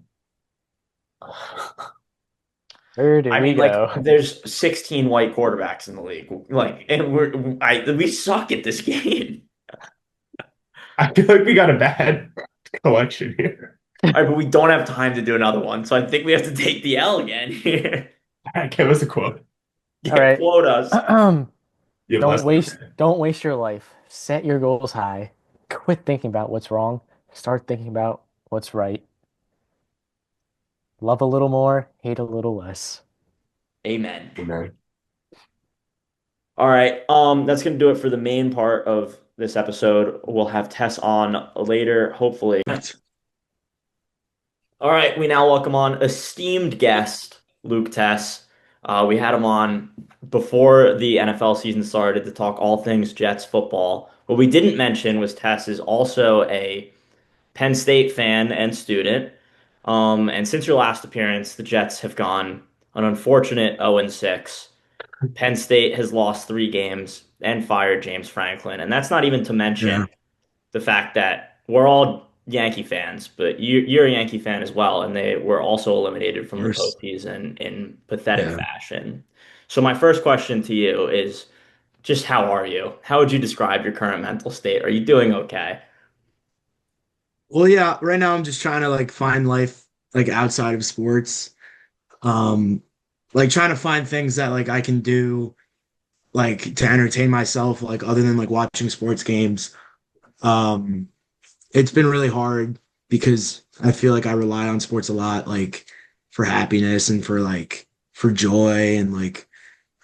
Where did I we mean, go? like, there's 16 white quarterbacks in the league. Like, and we suck at this game. I feel like we got a bad collection here. All right, but we don't have time to do another one, so I think we have to take the L again here. Give us a quote. Yeah, All right. quote us. You have less than- Don't waste your life. Set your goals high. Quit thinking about what's wrong. Start thinking about what's right. Love a little more, hate a little less. Amen. Amen. All right. That's gonna do it for the main part of this episode. We'll have Tess on later, hopefully. All right, we now welcome on esteemed guest Luke Tess. We had him on before the NFL season started to talk all things Jets football. What we didn't mention was Tess is also a Penn State fan and student. And since your last appearance, the Jets have gone an unfortunate 0-6. Penn State has lost 3 games and fired James Franklin. And that's not even to mention the fact that we're all Yankee fans, but you're a Yankee fan as well, and they were also eliminated from the postseason in pathetic fashion. So my first question to you is just how are you? How would you describe your current mental state? Are you doing okay? Well, yeah, right now I'm just trying to like find life like outside of sports. Like trying to find things that like I can do like to entertain myself, like other than like watching sports games. It's been really hard because I feel like I rely on sports a lot, like for happiness and for joy and like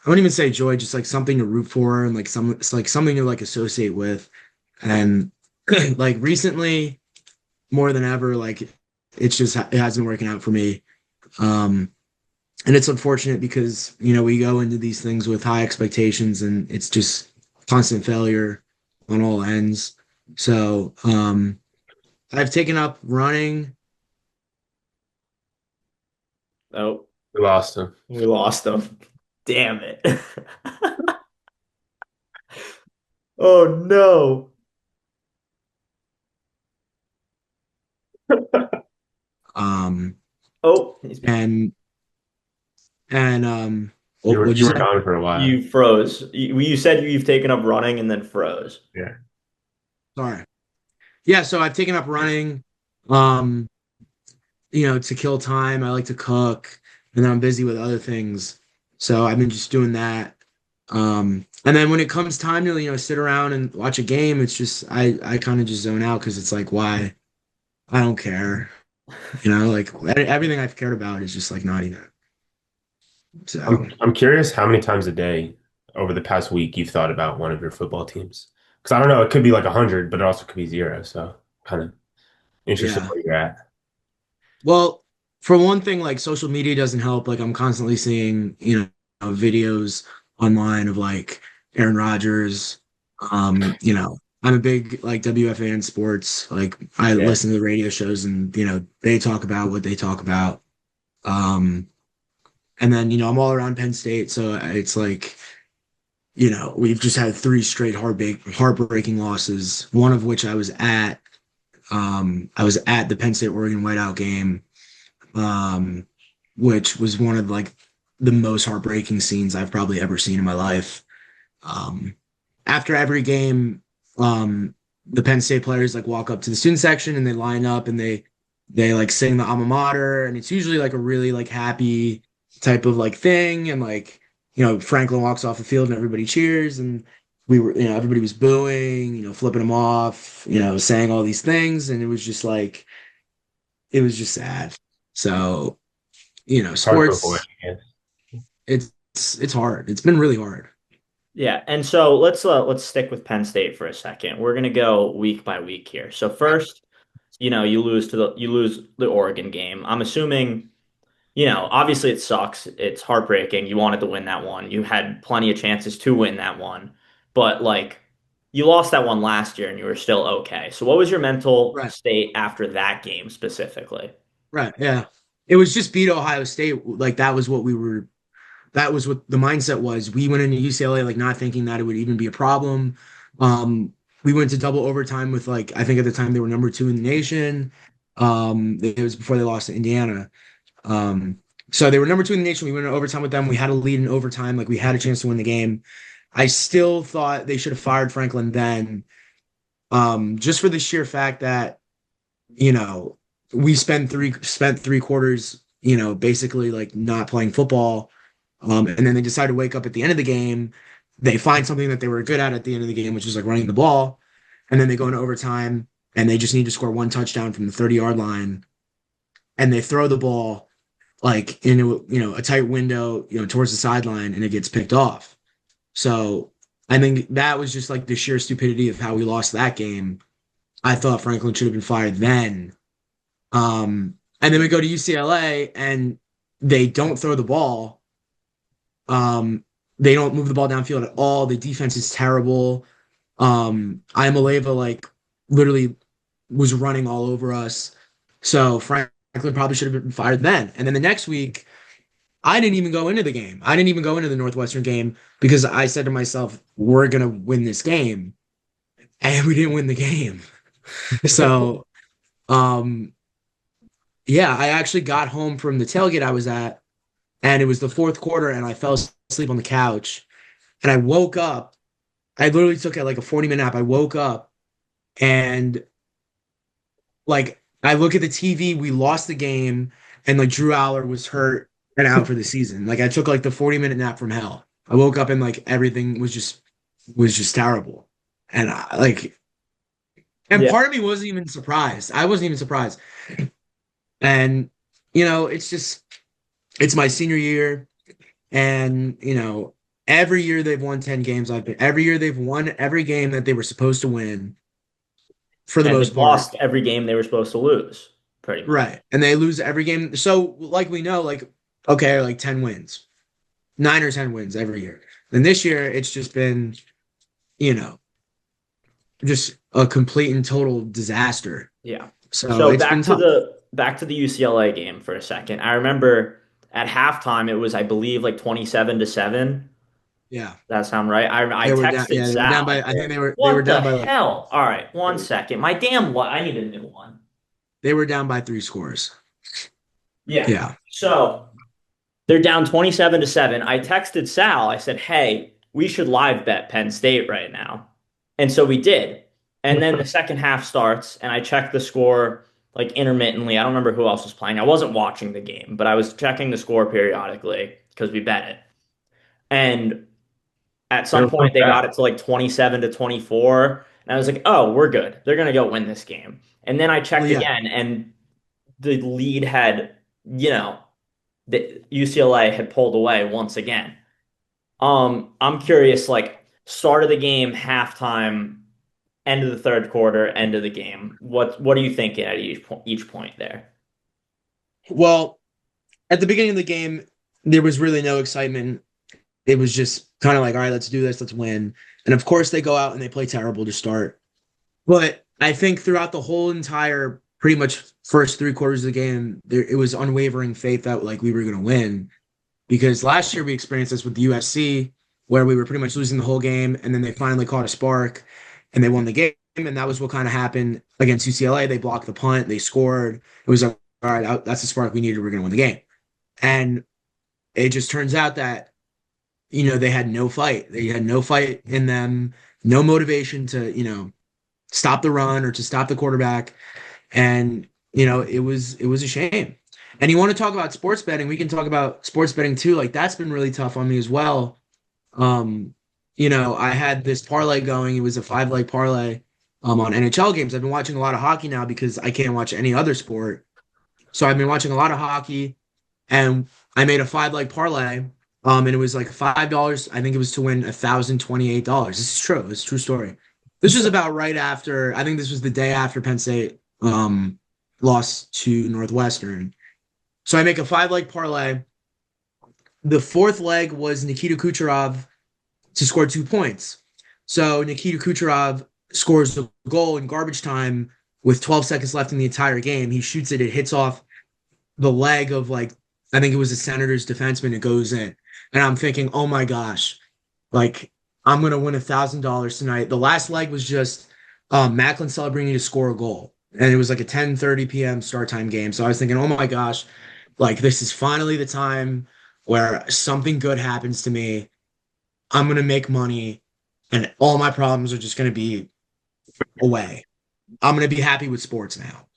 I wouldn't even say joy, just like something to root for and like it's like something to like associate with. And like recently, more than ever, like it hasn't been working out for me. And it's unfortunate because, you know, we go into these things with high expectations and it's just constant failure on all ends. So, I've taken up running. Oh, We lost him. we lost him. Damn it. Oh no. Um, Oh, and You were what'd you you were say? gone for a while. you froze. You said you've taken up running and then froze. Yeah. Sorry. Yeah, so I've taken up running, um, to kill time. I like to cook, and then I'm busy with other things. So I've been just doing that. And then when it comes time to, sit around and watch a game, it's just I kind of just zone out because it's like, why? I don't care. Like everything I've cared about is just like not even. So I'm curious how many times a day over the past week you've thought about one of your football teams. Because I don't know, it could be like 100, but it also could be zero. So kind of interested yeah. where you're at. Well, for one thing, like social media doesn't help. Like I'm constantly seeing, videos online of like Aaron Rodgers. I'm a big like WFAN sports. Like I Yeah. listen to the radio shows and they talk about what they talk about. Um, and then I'm all around Penn State, so it's like we've just had three straight heartbreaking losses. One of which I was at. I was at the Penn State Oregon Whiteout game, um, which was one of like the most heartbreaking scenes I've probably ever seen in my life. Um, After every game, the Penn State players like walk up to the student section and they line up and they like sing the alma mater, and it's usually like a really like happy type of like thing, and like Franklin walks off the field and everybody cheers, and we were everybody was booing, flipping him off, saying all these things, and it was just sad. So, Hard to avoid, sports, I guess. it's hard. It's been really hard. Yeah, and so let's stick with Penn State for a second. We're gonna go week by week here. So first, you lose the Oregon game. I'm assuming, obviously it sucks. It's heartbreaking. You wanted to win that one. You had plenty of chances to win that one, but like you lost that one last year and you were still okay. So what was your mental Right. state after that game specifically? Right. Yeah. It was just beat Ohio State. Like that was what the mindset was. We went into UCLA like not thinking that it would even be a problem. We went to double overtime with like I think at the time they were number 2 in the nation. It was before they lost to Indiana. So they were number 2 in the nation. We went into overtime with them. We had a lead in overtime. Like we had a chance to win the game. I still thought they should have fired Franklin then, just for the sheer fact that you know we spent 3 quarters, basically like not playing football. And then they decide to wake up at the end of the game. They find something that they were good at the end of the game, which is like running the ball. And then they go into overtime and they just need to score one touchdown from the 30-yard line. And they throw the ball like into, a tight window, towards the sideline, and it gets picked off. So I think that was just like the sheer stupidity of how we lost that game. I thought Franklin should have been fired then. And then we go to UCLA and they don't throw the ball. They don't move the ball downfield at all. The defense is terrible. Iamaleava like literally was running all over us. So Franklin probably should have been fired then. And then the next week, I didn't even go into the game. I didn't even go into the Northwestern game because I said to myself, we're gonna win this game. And we didn't win the game. So um yeah, I actually got home from the tailgate I was at, and it was the fourth quarter, and I fell asleep on the couch. And I woke up. I literally took like a 40-minute nap. I woke up and like I look at the TV, we lost the game, and like Drew Aller was hurt and out for the season. Like I took like the 40-minute nap from hell. I woke up and like everything was just terrible. And and Yeah. part of me wasn't even surprised. I wasn't even surprised. And it's my senior year, and every year they've won 10 games. Every year they've won every game that they were supposed to win for the And they most part. lost every game they were supposed to lose, pretty much. Right. And they lose every game. So like we know, like, okay, like 10 wins, 9 or 10 wins every year. And this year it's just been, you know, just a complete and total disaster. Yeah. So So it's been tough. back to the UCLA game for a second. I remember at halftime it was, I believe, like 27-7. Yeah. That sound right? I They were down, texted yeah, they were down Sal. by I think they were What the down by like hell? All right, one second. My damn what? I need a new one. They were down by 3 scores. Yeah. Yeah. So they're down 27-7. I texted Sal. I said, "Hey, we should live bet Penn State right now." And so we did. And then the second half starts, and I checked the score like intermittently. I don't remember who else was playing. I wasn't watching the game, but I was checking the score periodically because we bet it. And at some point, they got it to like 27-24. And I was like, "Oh, we're good. They're going to go win this game." And then I checked Well, yeah. again, and the lead had, you know, the UCLA had pulled away once again. I'm curious, like start of the game, halftime, end of the third quarter, end of the game. What are you thinking at each point there? Well, at the beginning of the game, there was really no excitement. It was just kind of like, all right, let's do this, let's win. And of course, they go out and they play terrible to start. But I think throughout the whole entire, pretty much first 3 quarters of the game, it was unwavering faith that like we were going to win. Because last year we experienced this with the USC, where we were pretty much losing the whole game, and then they finally caught a spark, and they won the game. And that was what kind of happened against UCLA. They blocked the punt, they scored. It was like, all right, that's the spark we needed. We're going to win the game. And it just turns out that they had no fight. They had no fight in them, no motivation to, stop the run or to stop the quarterback. And, it was a shame. And you want to talk about sports betting, we can talk about sports betting too. Like that's been really tough on me as well. I had this parlay going. It was a 5-leg parlay on NHL games. I've been watching a lot of hockey now because I can't watch any other sport. So I've been watching a lot of hockey, and I made a 5-leg parlay. And it was like $5. I think it was to win $1,028. This is true. It's a true story. This was about right after, I think this was the day after Penn State lost to Northwestern. So I make a 5-leg parlay. The 4th leg was Nikita Kucherov to score 2 points. So Nikita Kucherov scores a goal in garbage time with 12 seconds left in the entire game. He shoots it. It hits off the leg of I think it was the Senators defenseman. It goes in. And I'm thinking, oh my gosh, I'm going to win $1,000 tonight. The last leg was just Macklin Celebrini to score a goal. And it was like a 10:30 p.m. start time game. So I was thinking, oh my gosh, this is finally the time where something good happens to me. I'm going to make money and all my problems are just going to be away. I'm going to be happy with sports now.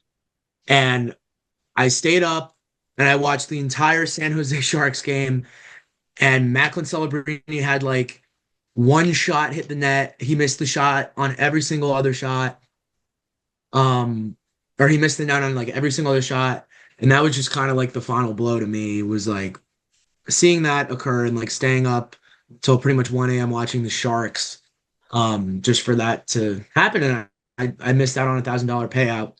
And I stayed up and I watched the entire San Jose Sharks game, and Macklin Celebrini had one shot hit the net. He missed the shot on every single other shot. Or he missed the net on every single other shot. And that was just kind of the final blow to me. It was seeing that occur and staying up till pretty much 1 a.m. watching the Sharks, just for that to happen. And I missed out on $1,000 payout.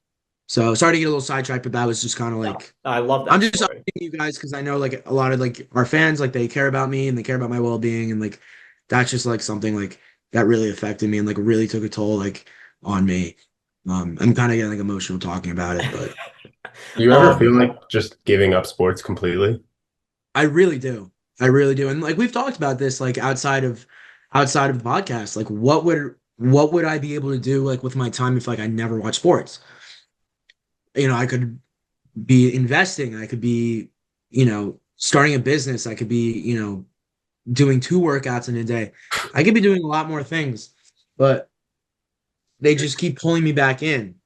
So sorry to get a little sidetracked, but that was just kind of No, I love that. I'm just story. updating you guys because I know a lot of our fans, they care about me and they care about my well-being, and that's just something that really affected me and really took a toll on me. I'm kind of getting emotional talking about it, but Do you ever feel like just giving up sports completely? I really do. I really do. And we've talked about this outside of the podcast. What would I be able to do with my time if I never watch sports? I could be investing. I could be, starting a business. I could be, doing 2 workouts in a day. I could be doing a lot more things, but they just keep pulling me back in.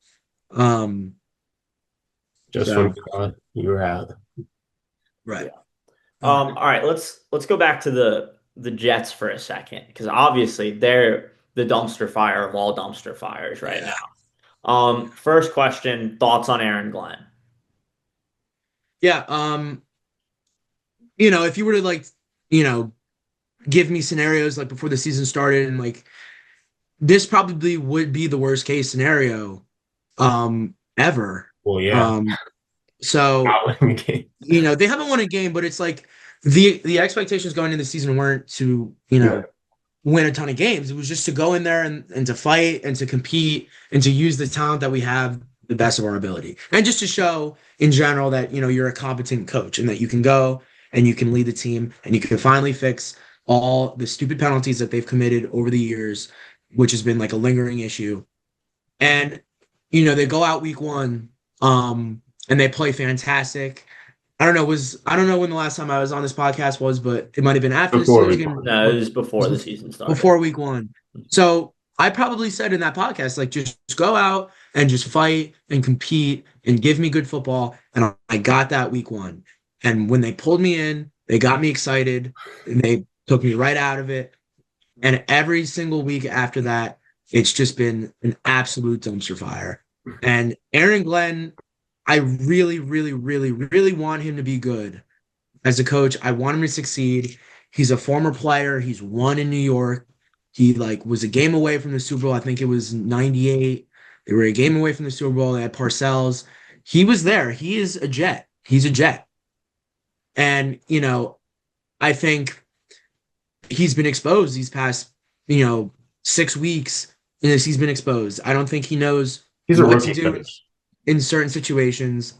Just So- when you thought you were out. Right. All right, let's go back to the Jets for a second, because obviously they're the dumpster fire of all dumpster fires right Yeah. now. First question, thoughts on Aaron Glenn? Yeah. If you were to give me scenarios before the season started, and this probably would be the worst case scenario ever. Well, yeah. So Not winning the game. they haven't won a game, but it's the expectations going into the season weren't to Yeah. win a ton of games. It was just to go in there and to fight and to compete and to use the talent that we have the best of our ability, and just to show in general that you're a competent coach and that you can go and you can lead the team and you can finally fix all the stupid penalties that they've committed over the years, which has been a lingering issue. And they go out week 1 And they play fantastic. I don't know when the last time I was on this podcast was, but it might have been after the Before Steelers week game. one. No, it was before the season started. Before week 1. So I probably said in that podcast, like, just go out and just fight and compete and give me good football. And I got that week 1. And when they pulled me in, they got me excited and they took me right out of it. And every single week after that, it's just been an absolute dumpster fire. And Aaron Glenn, I really, really, really, really want him to be good as a coach. I want him to succeed. He's a former player. He's won in New York. He was a game away from the Super Bowl. I think it was 98. They were a game away from the Super Bowl. They had Parcells. He was there. He is a Jet. He's a Jet. And, I think he's been exposed these past, 6 weeks. He's been exposed. I don't think he knows He's a what rookie to do coach. in certain situations.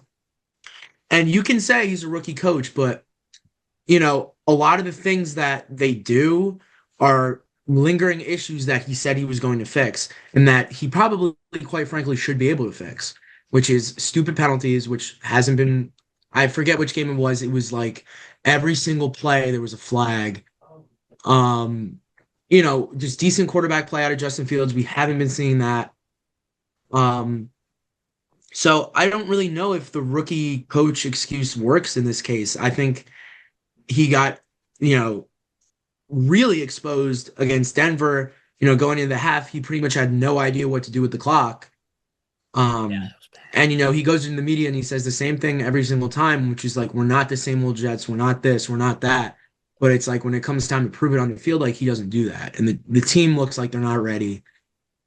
And you can say he's a rookie coach, but, a lot of the things that they do are lingering issues that he said he was going to fix and that he probably, quite frankly, should be able to fix, which is stupid penalties, which hasn't been, I forget which game it was. It was like every single play, there was a flag. Just decent quarterback play out of Justin Fields. We haven't been seeing that. So I don't really know if the rookie coach excuse works in this case. I think he got, really exposed against Denver. Going into the half, he pretty much had no idea what to do with the clock. And he goes into the media and he says the same thing every single time, which is like, we're not the same old Jets, we're not this, we're not that. But it's like when it comes time to prove it on the field, like he doesn't do that. And the team looks like they're not ready.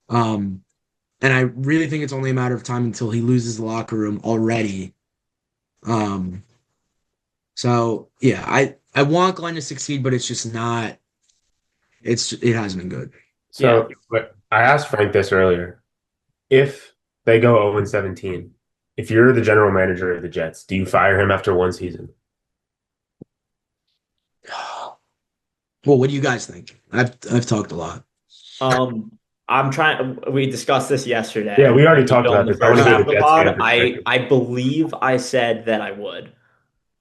And I really think it's only a matter of time until he loses the locker room already. So yeah, I want Glenn to succeed, but it's just not. It hasn't been good. So, but I asked Frank this earlier. If they go 0-17, if you're the general manager of the Jets, do you fire him after one season? Well, what do you guys think? I've talked a lot. I'm trying. We discussed this yesterday. Yeah, we already talked about the this. I wanna first hear half the of the Jets pod. fan perspective. I believe I said that I would.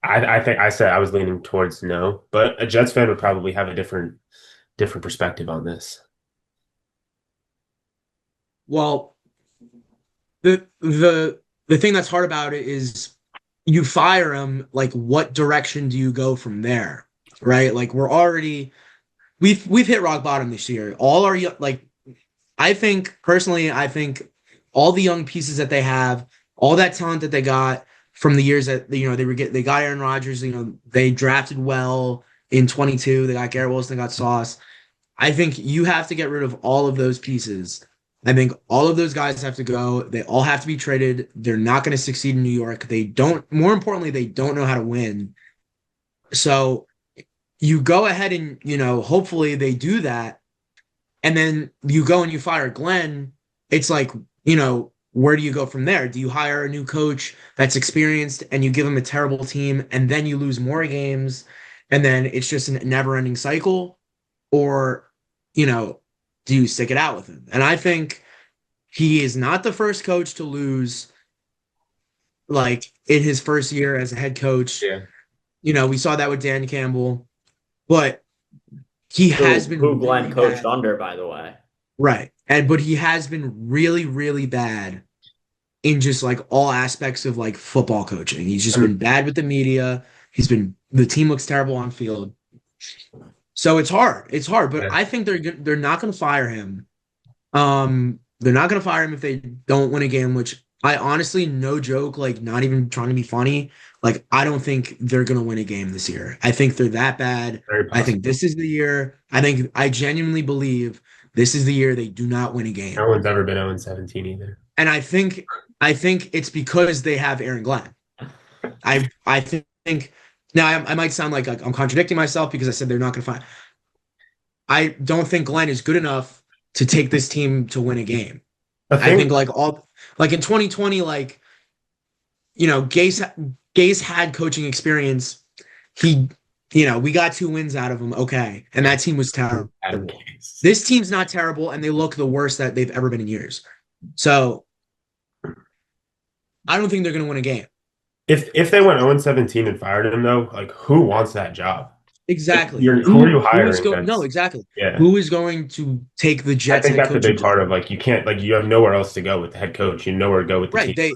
I think I said I was leaning towards no, but a Jets fan would probably have a different perspective on this. Well, the thing that's hard about it is you fire him. Like, what direction do you go from there? Right? Like, we've hit rock bottom this year. All our I think all the young pieces that they have, all that talent that they got from the years that they got Aaron Rodgers, they drafted well in 22. They got Garrett Wilson, they got Sauce. I think you have to get rid of all of those pieces. I think all of those guys have to go. They all have to be traded. They're not going to succeed in New York. More importantly, they don't know how to win. So you go ahead and, hopefully they do that. And then you go and you fire Glenn. It's like, where do you go from there? Do you hire a new coach that's experienced and you give him a terrible team and then you lose more games and then it's just a never-ending cycle? Or, do you stick it out with him? And I think he is not the first coach to lose, like, in his first year as a head coach. Yeah. We saw that with Dan Campbell, but he has been who Glenn really coached bad. under, by the way. Right. But he has been really, really bad in just like all aspects of like football coaching. He's just been bad with the media. The team looks terrible on field. So it's hard. It's hard, but I think they're not going to fire him. They're not going to fire him if they don't win a game, which I honestly, no joke, like not even trying to be funny. Like, I don't think they're going to win a game this year. I think they're that bad. I think this is the year. I genuinely believe this is the year they do not win a game. No one's ever been 0-17 either. And I think it's because they have Aaron Glenn. I think now I might sound like I'm contradicting myself because I said they're not going to find. I don't think Glenn is good enough to take this team to win a game. I think like in 2020, like, Gase had coaching experience. We got 2 wins out of him. Okay. And that team was terrible. This team's not terrible, and they look the worst that they've ever been in years. So I don't think they're going to win a game. If they went 0-17 and fired him though, like who wants that job? Like Exactly. who are you Who is hiring? going? No, That's exactly. yeah. Who is going to take the I Jets think head that's a coaching big job? part of like you can't like you have nowhere else to go with the head coach. You have nowhere to go with the Right. team.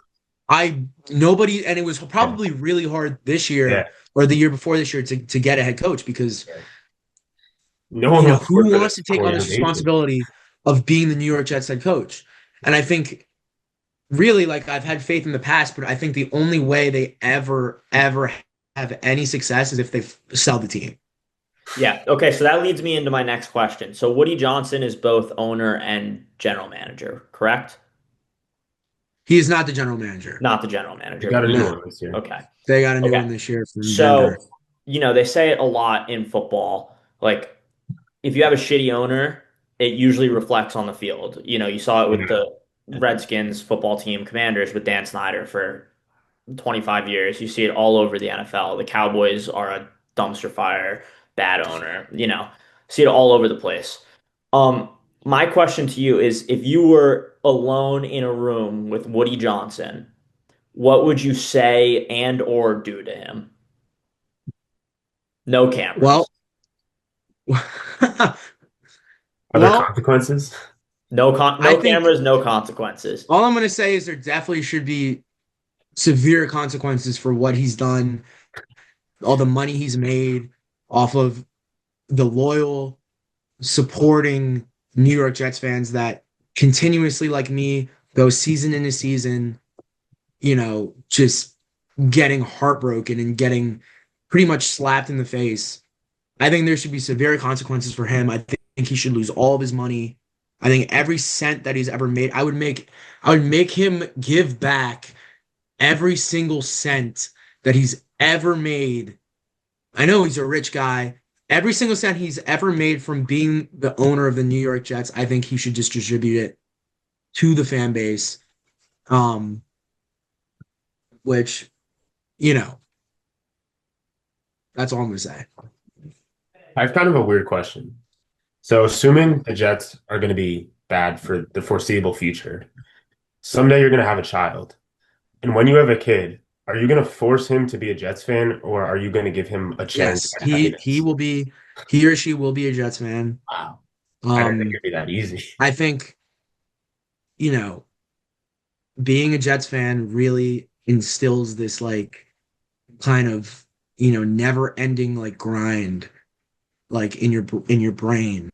I nobody, and it was Yeah. probably really hard this Yeah. year or the year before this year to get a head coach because Yeah. No one wants to work who for wants this to take on this organization. responsibility of being the New York Jets head coach? And I think really like I've had faith in the past, but I think the only way they ever have any success is if they sell the team. Yeah. Okay. So that leads me into my next question. So Woody Johnson is both owner and general manager, correct? He is not the general manager. Not the general They manager, got but a he new No, is. one this year. Okay. they got a new Okay. one this year from Denver. So, they say it a lot in football. Like, if you have a shitty owner, it usually reflects on the field. You saw it with Yeah. the Redskins football team Commanders with Dan Snyder for 25 years. You see it all over the NFL. The Cowboys are a dumpster fire, bad owner. See it all over the place. Um, my question to you is if you were alone in a room with Woody Johnson, what would you say and or do to him? No Well, cameras. Are there well, consequences? I No think cameras, no consequences. all I'm going to say is there definitely should be severe consequences for what he's done, all the money he's made off of the loyal, supporting New York Jets fans that continuously, like me, go season into season, just getting heartbroken and getting pretty much slapped in the face. I think there should be severe consequences for him. I think he should lose all of his money. I think every cent that he's ever made, I would make him give back every single cent that he's ever made. I know he's a rich guy. Every single cent he's ever made from being the owner of the New York Jets, I think he should just distribute it to the fan base. Um, which, you know, that's all I'm gonna say. I have kind of a weird question. So, assuming the Jets are going to be bad for the foreseeable future, someday you're going to have a child. And when you have a kid, are you going to force him to be a Jets fan or are you going to give him a chance Yes, at he happiness? will be, he or she will be a Jets fan. Wow. I didn't think Um, it'd be that easy. I think, you know, being a Jets fan really instills this like kind of, never ending like grind like in your brain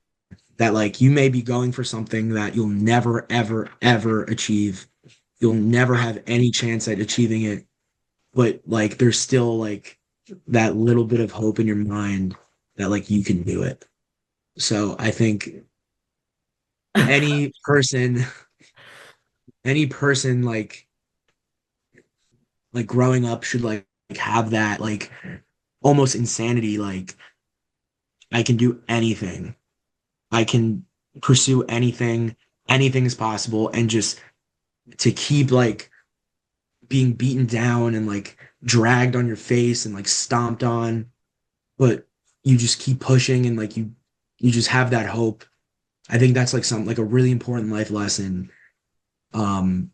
that like you may be going for something that you'll never ever achieve. You'll never have any chance at achieving it, but like there's still like that little bit of hope in your mind that like you can do it. So I think any person any person like growing up should like have that like almost insanity like I can do anything. I can pursue anything. Anything is possible and just to keep like being beaten down and like dragged on your face and like stomped on, but you just keep pushing and like you just have that hope. I think that's like some like a really important life lesson. Um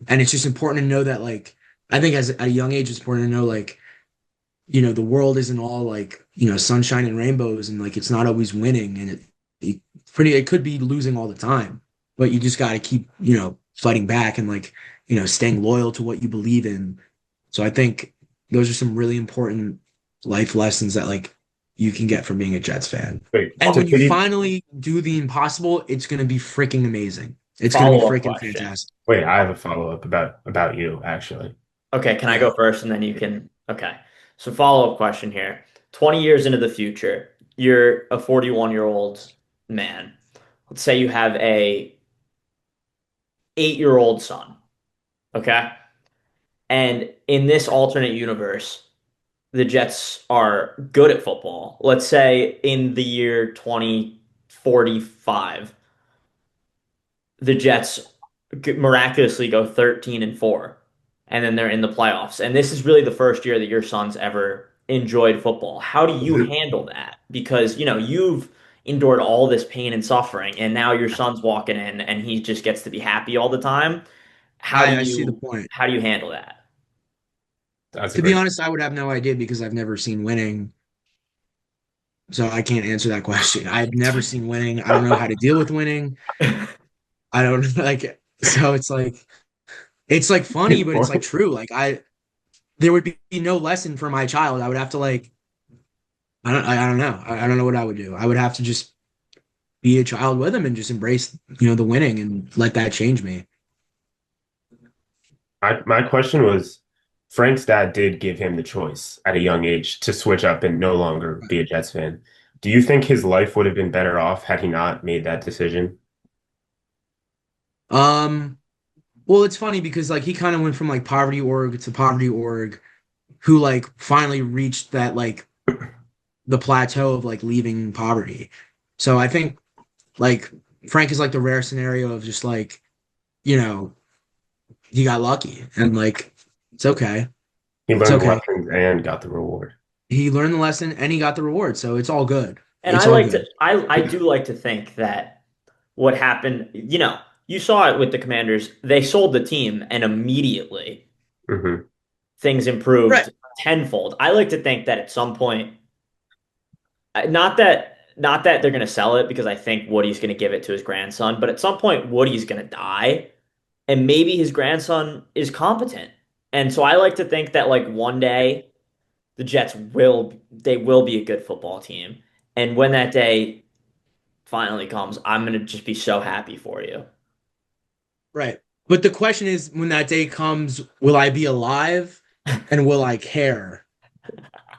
and it's just important to know that like I think as at a young age it's important to know like the world isn't all like sunshine and rainbows and like it's not always winning and it could be losing all the time, but you just got to keep fighting back and like staying loyal to what you believe in. So I think those are some really important life lessons that like you can get from being a Jets fan. Wait, And to when you pity, finally do the impossible, it's going to be freaking amazing. It's going to be Follow-up freaking question. fantastic. wait, I have a follow-up about you actually. Okay, can I Yeah. go first and then you can? Okay. So follow-up question here. 20 years into the future, you're a 41-year-old man. Let's say you have a 8-year-old son, okay? And in this alternate universe, the Jets are good at football. Let's say in the year 2045, the Jets miraculously go 13-4, and then they're in the playoffs. And this is really the first year that your son's ever enjoyed football. How do you handle that? Because, you've endured all this pain and suffering, and now your son's walking in and he just gets to be happy all the time. I see the point. how do you handle that? That's a To be great. honest, I would have no idea because I've never seen winning. So I can't answer that question. I've never seen winning. I don't know how to deal with winning. I don't like so it's like funny, but it's like true. Like there would be no lesson for my child. I would have to like I don't know. I don't know what I would do. I would have to just be a child with him and just embrace, the winning and let that change me. My question was, Frank's dad did give him the choice at a young age to switch up and no longer be a Jets fan. Do you think his life would have been better off had he not made that decision? Um, well, it's funny because like he kind of went from like poverty org to poverty org, who like finally reached that like the plateau of like leaving poverty. So I think like Frank is like the rare scenario of just like, you know, he got lucky and like it's okay. He It's learned okay. lessons and got the reward. He learned the lesson and he got the reward. So it's all good. And It's all good. I do like to think that what happened, you saw it with the Commanders. They sold the team and immediately Hmm. things Right. improved tenfold. I like to think that at some point, not that they're going to sell it because I think Woody's going to give it to his grandson, but at some point Woody's going to die and maybe his grandson is competent. And so I like to think that like one day the Jets will be a good football team. And when that day finally comes, I'm gonna just be so happy for you. Right. But the question is, when that day comes, will I be alive and will I care?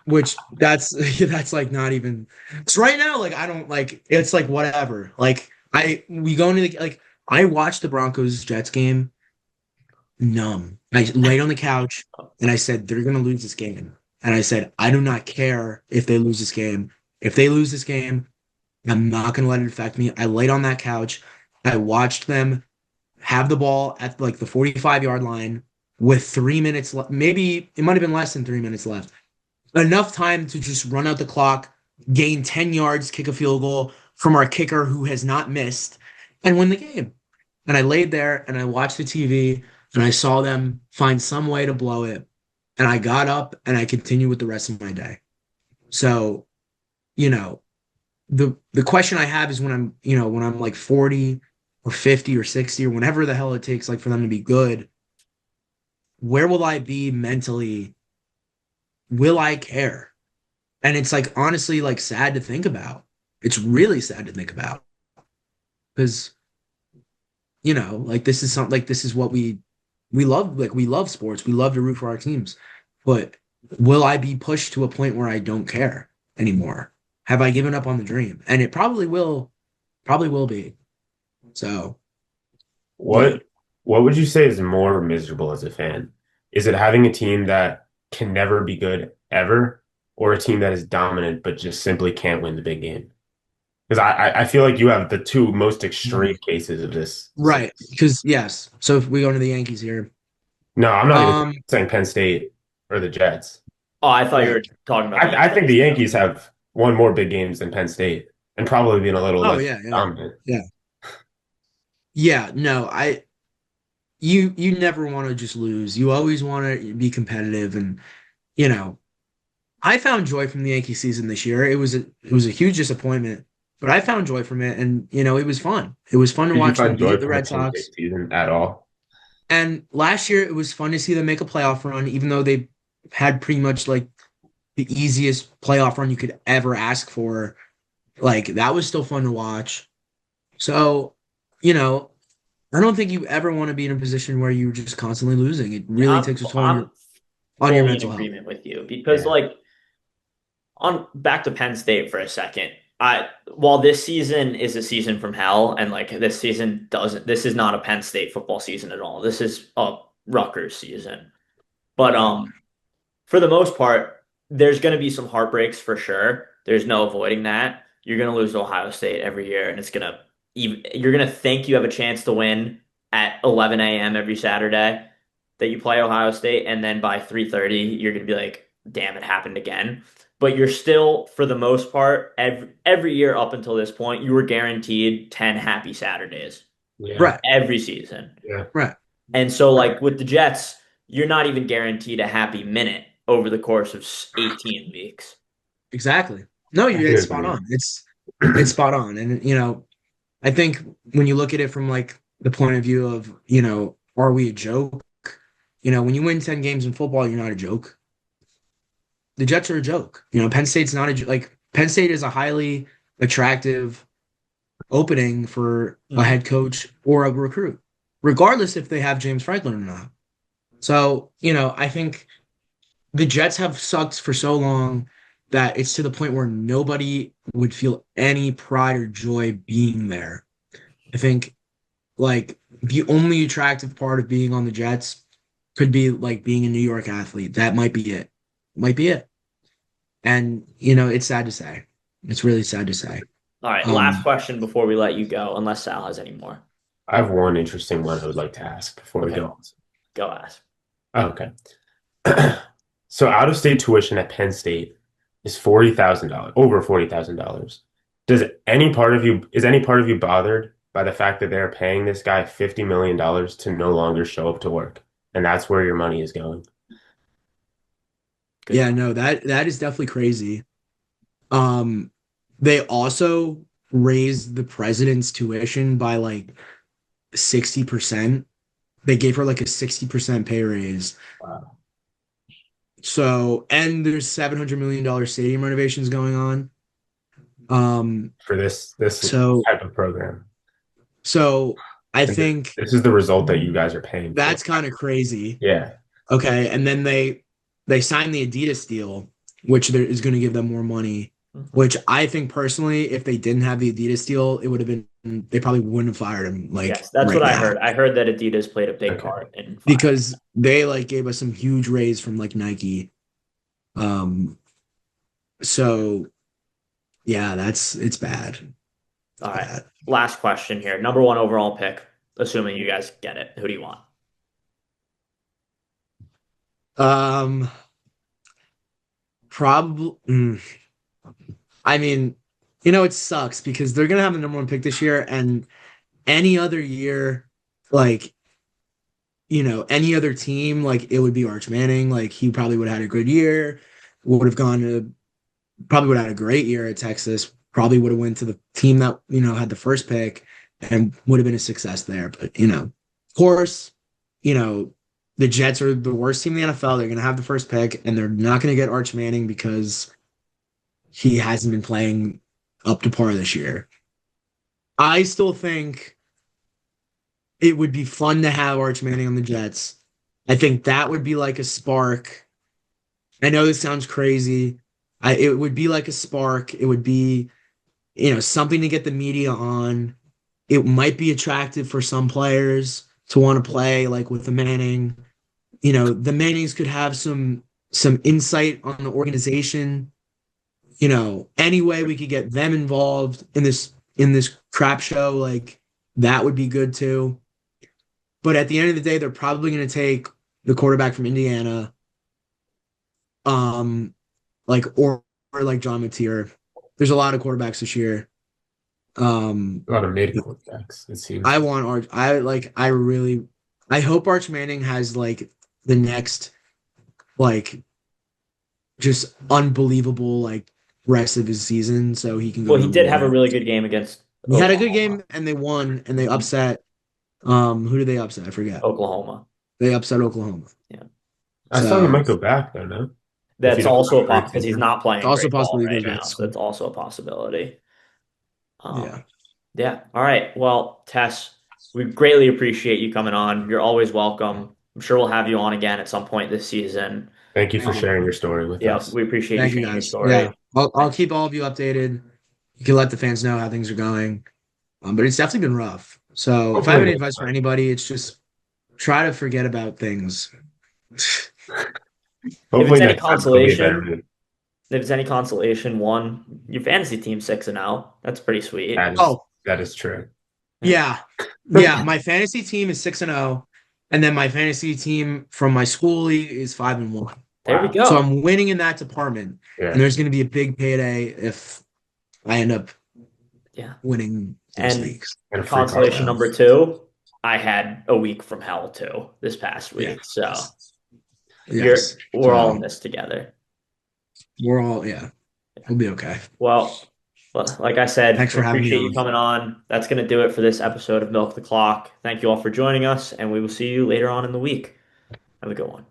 Which that's that's like not even. So right now, like I don't like it's like whatever. Like we go into like I watched the Broncos Jets game numb. I laid on the couch and I said they're gonna lose this game. And I said, I do not care if they lose this game. If they lose this game, I'm not gonna let it affect me. I laid on that couch. I watched them have the ball at like the 45-yard line with 3 minutes left. Maybe it might have been less than 3 minutes left. Enough time to just run out the clock, gain 10 yards, kick a field goal from our kicker who has not missed, and win the game. And I laid there and I watched the TV and I saw them find some way to blow it. And I got up and I continued with the rest of my day. So, you know, the question I have is when I'm like 40 or 50 or 60 or whenever the hell it takes like for them to be good, where will I be mentally? Will I care? And it's like honestly like sad to think about. It's really sad to think about because like this is something like this is what we love, like we love sports. We love to root for our teams. But will I be pushed to a point where I don't care anymore? Have I given up on the dream? And it probably will be. So, yeah. What what would you say is more miserable as a fan? Is it having a team that can never be good ever, or a team that is dominant but just simply can't win the big game? Because I feel like you have the two most extreme cases of this. Right. Because yes. So if we go into the Yankees here. No, I'm not even Um, saying Penn State or the Jets. Oh, I thought you right. were talking about I think the Yankees have won more big games than Penn State and probably been a little Oh less yeah, yeah. dominant. Yeah. Yeah, no, you never want to just lose. You always want to be competitive and you know, I found joy from the Yankee season this year. It was a huge disappointment, but I found joy from it and it was fun. It was fun to Did you watch them find joy beat the from the Red Penn Sox. State season at all? And last year it was fun to see them make a playoff run even though they had pretty much like the easiest playoff run you could ever ask for. Like that was still fun to watch. So, you know, I don't think you ever want to be in a position where you're just constantly losing. It really takes a toll on I'm your fully in mental health. agreement with you because Yeah. like on back to Penn State for a second. While this season is a season from hell, and like this is not a Penn State football season at all. This is a Rutgers season. But for the most part, there's going to be some heartbreaks for sure. There's no avoiding that. You're going to lose to Ohio State every year, and you're going to think you have a chance to win at 11 a.m. every Saturday that you play Ohio State, and then by 3:30, you're going to be like, "Damn, it happened again." But you're still, for the most part, every year up until this point, you were guaranteed 10 happy Saturdays Yeah. Right, every season. Yeah. right. And so, like with the Jets, you're not even guaranteed a happy minute over the course of 18 weeks. Exactly. No, I it's agree. spot on. It's spot on. And I think when you look at it from like the point of view of, are we a joke? When you win 10 games in football, you're not a joke. The Jets are a joke. Penn State's not Penn State is a highly attractive opening for a head coach or a recruit, regardless if they have James Franklin or not. So, I think the Jets have sucked for so long that it's to the point where nobody would feel any pride or joy being there. I think like the only attractive part of being on the Jets could be like being a New York athlete. That might be it. Might be it. And it's sad to say. It's really sad to say. All right, last question before we let you go, unless Sal has any more. I have one interesting one I would like to ask before we go. Go ask. Oh, okay. So out of state tuition at Penn State is $40,000, over $40,000. Is any part of you bothered by the fact that they're paying this guy $50 million to no longer show up to work? And that's where your money is going. Good. Yeah, no, that is definitely crazy. They also raised the president's tuition by like 60%. They gave her like a 60% pay raise. Wow. So, and there's $700 million stadium renovations going on. For this type of program. So I think this is the result that you guys are paying. That's kind of crazy. Yeah. Okay, and then they signed the Adidas deal, which is going to give them more money. Which I think personally, if they didn't have the Adidas deal, it would have been they probably wouldn't have fired him. Like, yes, that's what I heard. I heard that Adidas played a big part in because they like gave us some huge raise from like Nike. So yeah, it's bad. All right. Last question here. Number 1 overall pick, assuming you guys get it. Who do you want? Probably. I mean, it sucks because they're gonna have the number 1 pick this year, and any other year, like, any other team, like it would be Arch Manning. Like he probably would have had a good year, probably would have had a great year at Texas. Probably would have went to the team that had the first pick and would have been a success there. But of course, the Jets are the worst team in the NFL. They're going to have the first pick, and they're not going to get Arch Manning because he hasn't been playing up to par this year. I still think it would be fun to have Arch Manning on the Jets. I think that would be like a spark. I know this sounds crazy. It would be like a spark. It would be, something to get the media on. It might be attractive for some players to want to play like with the Manning. The Mannings could have some insight on the organization. Any way we could get them involved in this crap show, like that would be good too. But at the end of the day, they're probably going to take the quarterback from Indiana, or like John Mateer. There's a lot of quarterbacks this year. A lot of mid quarterbacks, it seems. I hope Arch Manning has like the next like just unbelievable like rest of his season so he can go. Well, he did have a really good game against He had a good game and they won and they upset who did they upset? I forget. Oklahoma. They upset Oklahoma. Yeah. I thought he might go back though, no? That's also a possibility because he's not playing also great ball possibly right goes now, back to so that's also a possibility. Yeah. Yeah. All right. Well, Tess, we greatly appreciate you coming on. You're always welcome. I'm sure we'll have you on again at some point this season. Thank you for sharing your story with us. Yeah, we appreciate Thank you you sharing your guys. story. Yeah. I'll keep all of you updated. You can let the fans know how things are going. But it's definitely been rough. So if I have any advice for anybody, it's just try to forget about things. Hopefully if it's any consolation, your fantasy team 6-0. That's pretty sweet. That is true. Yeah. Yeah. My fantasy team is 6-0. And then my fantasy team from my school league is 5-1. There we go. So I'm winning in that department. Yeah. And there's going to be a big payday if I end up winning those And leagues. consolation number 2, I had a week from hell too this past Yeah. week. So Yes. we're all So in this together. we're all, yeah, we'll be okay. Well, like I said, Thanks we for having me appreciate you on. coming on. That's going to do it for this episode of Milk the Clock. Thank you all for joining us, and we will see you later on in the week. Have a good one.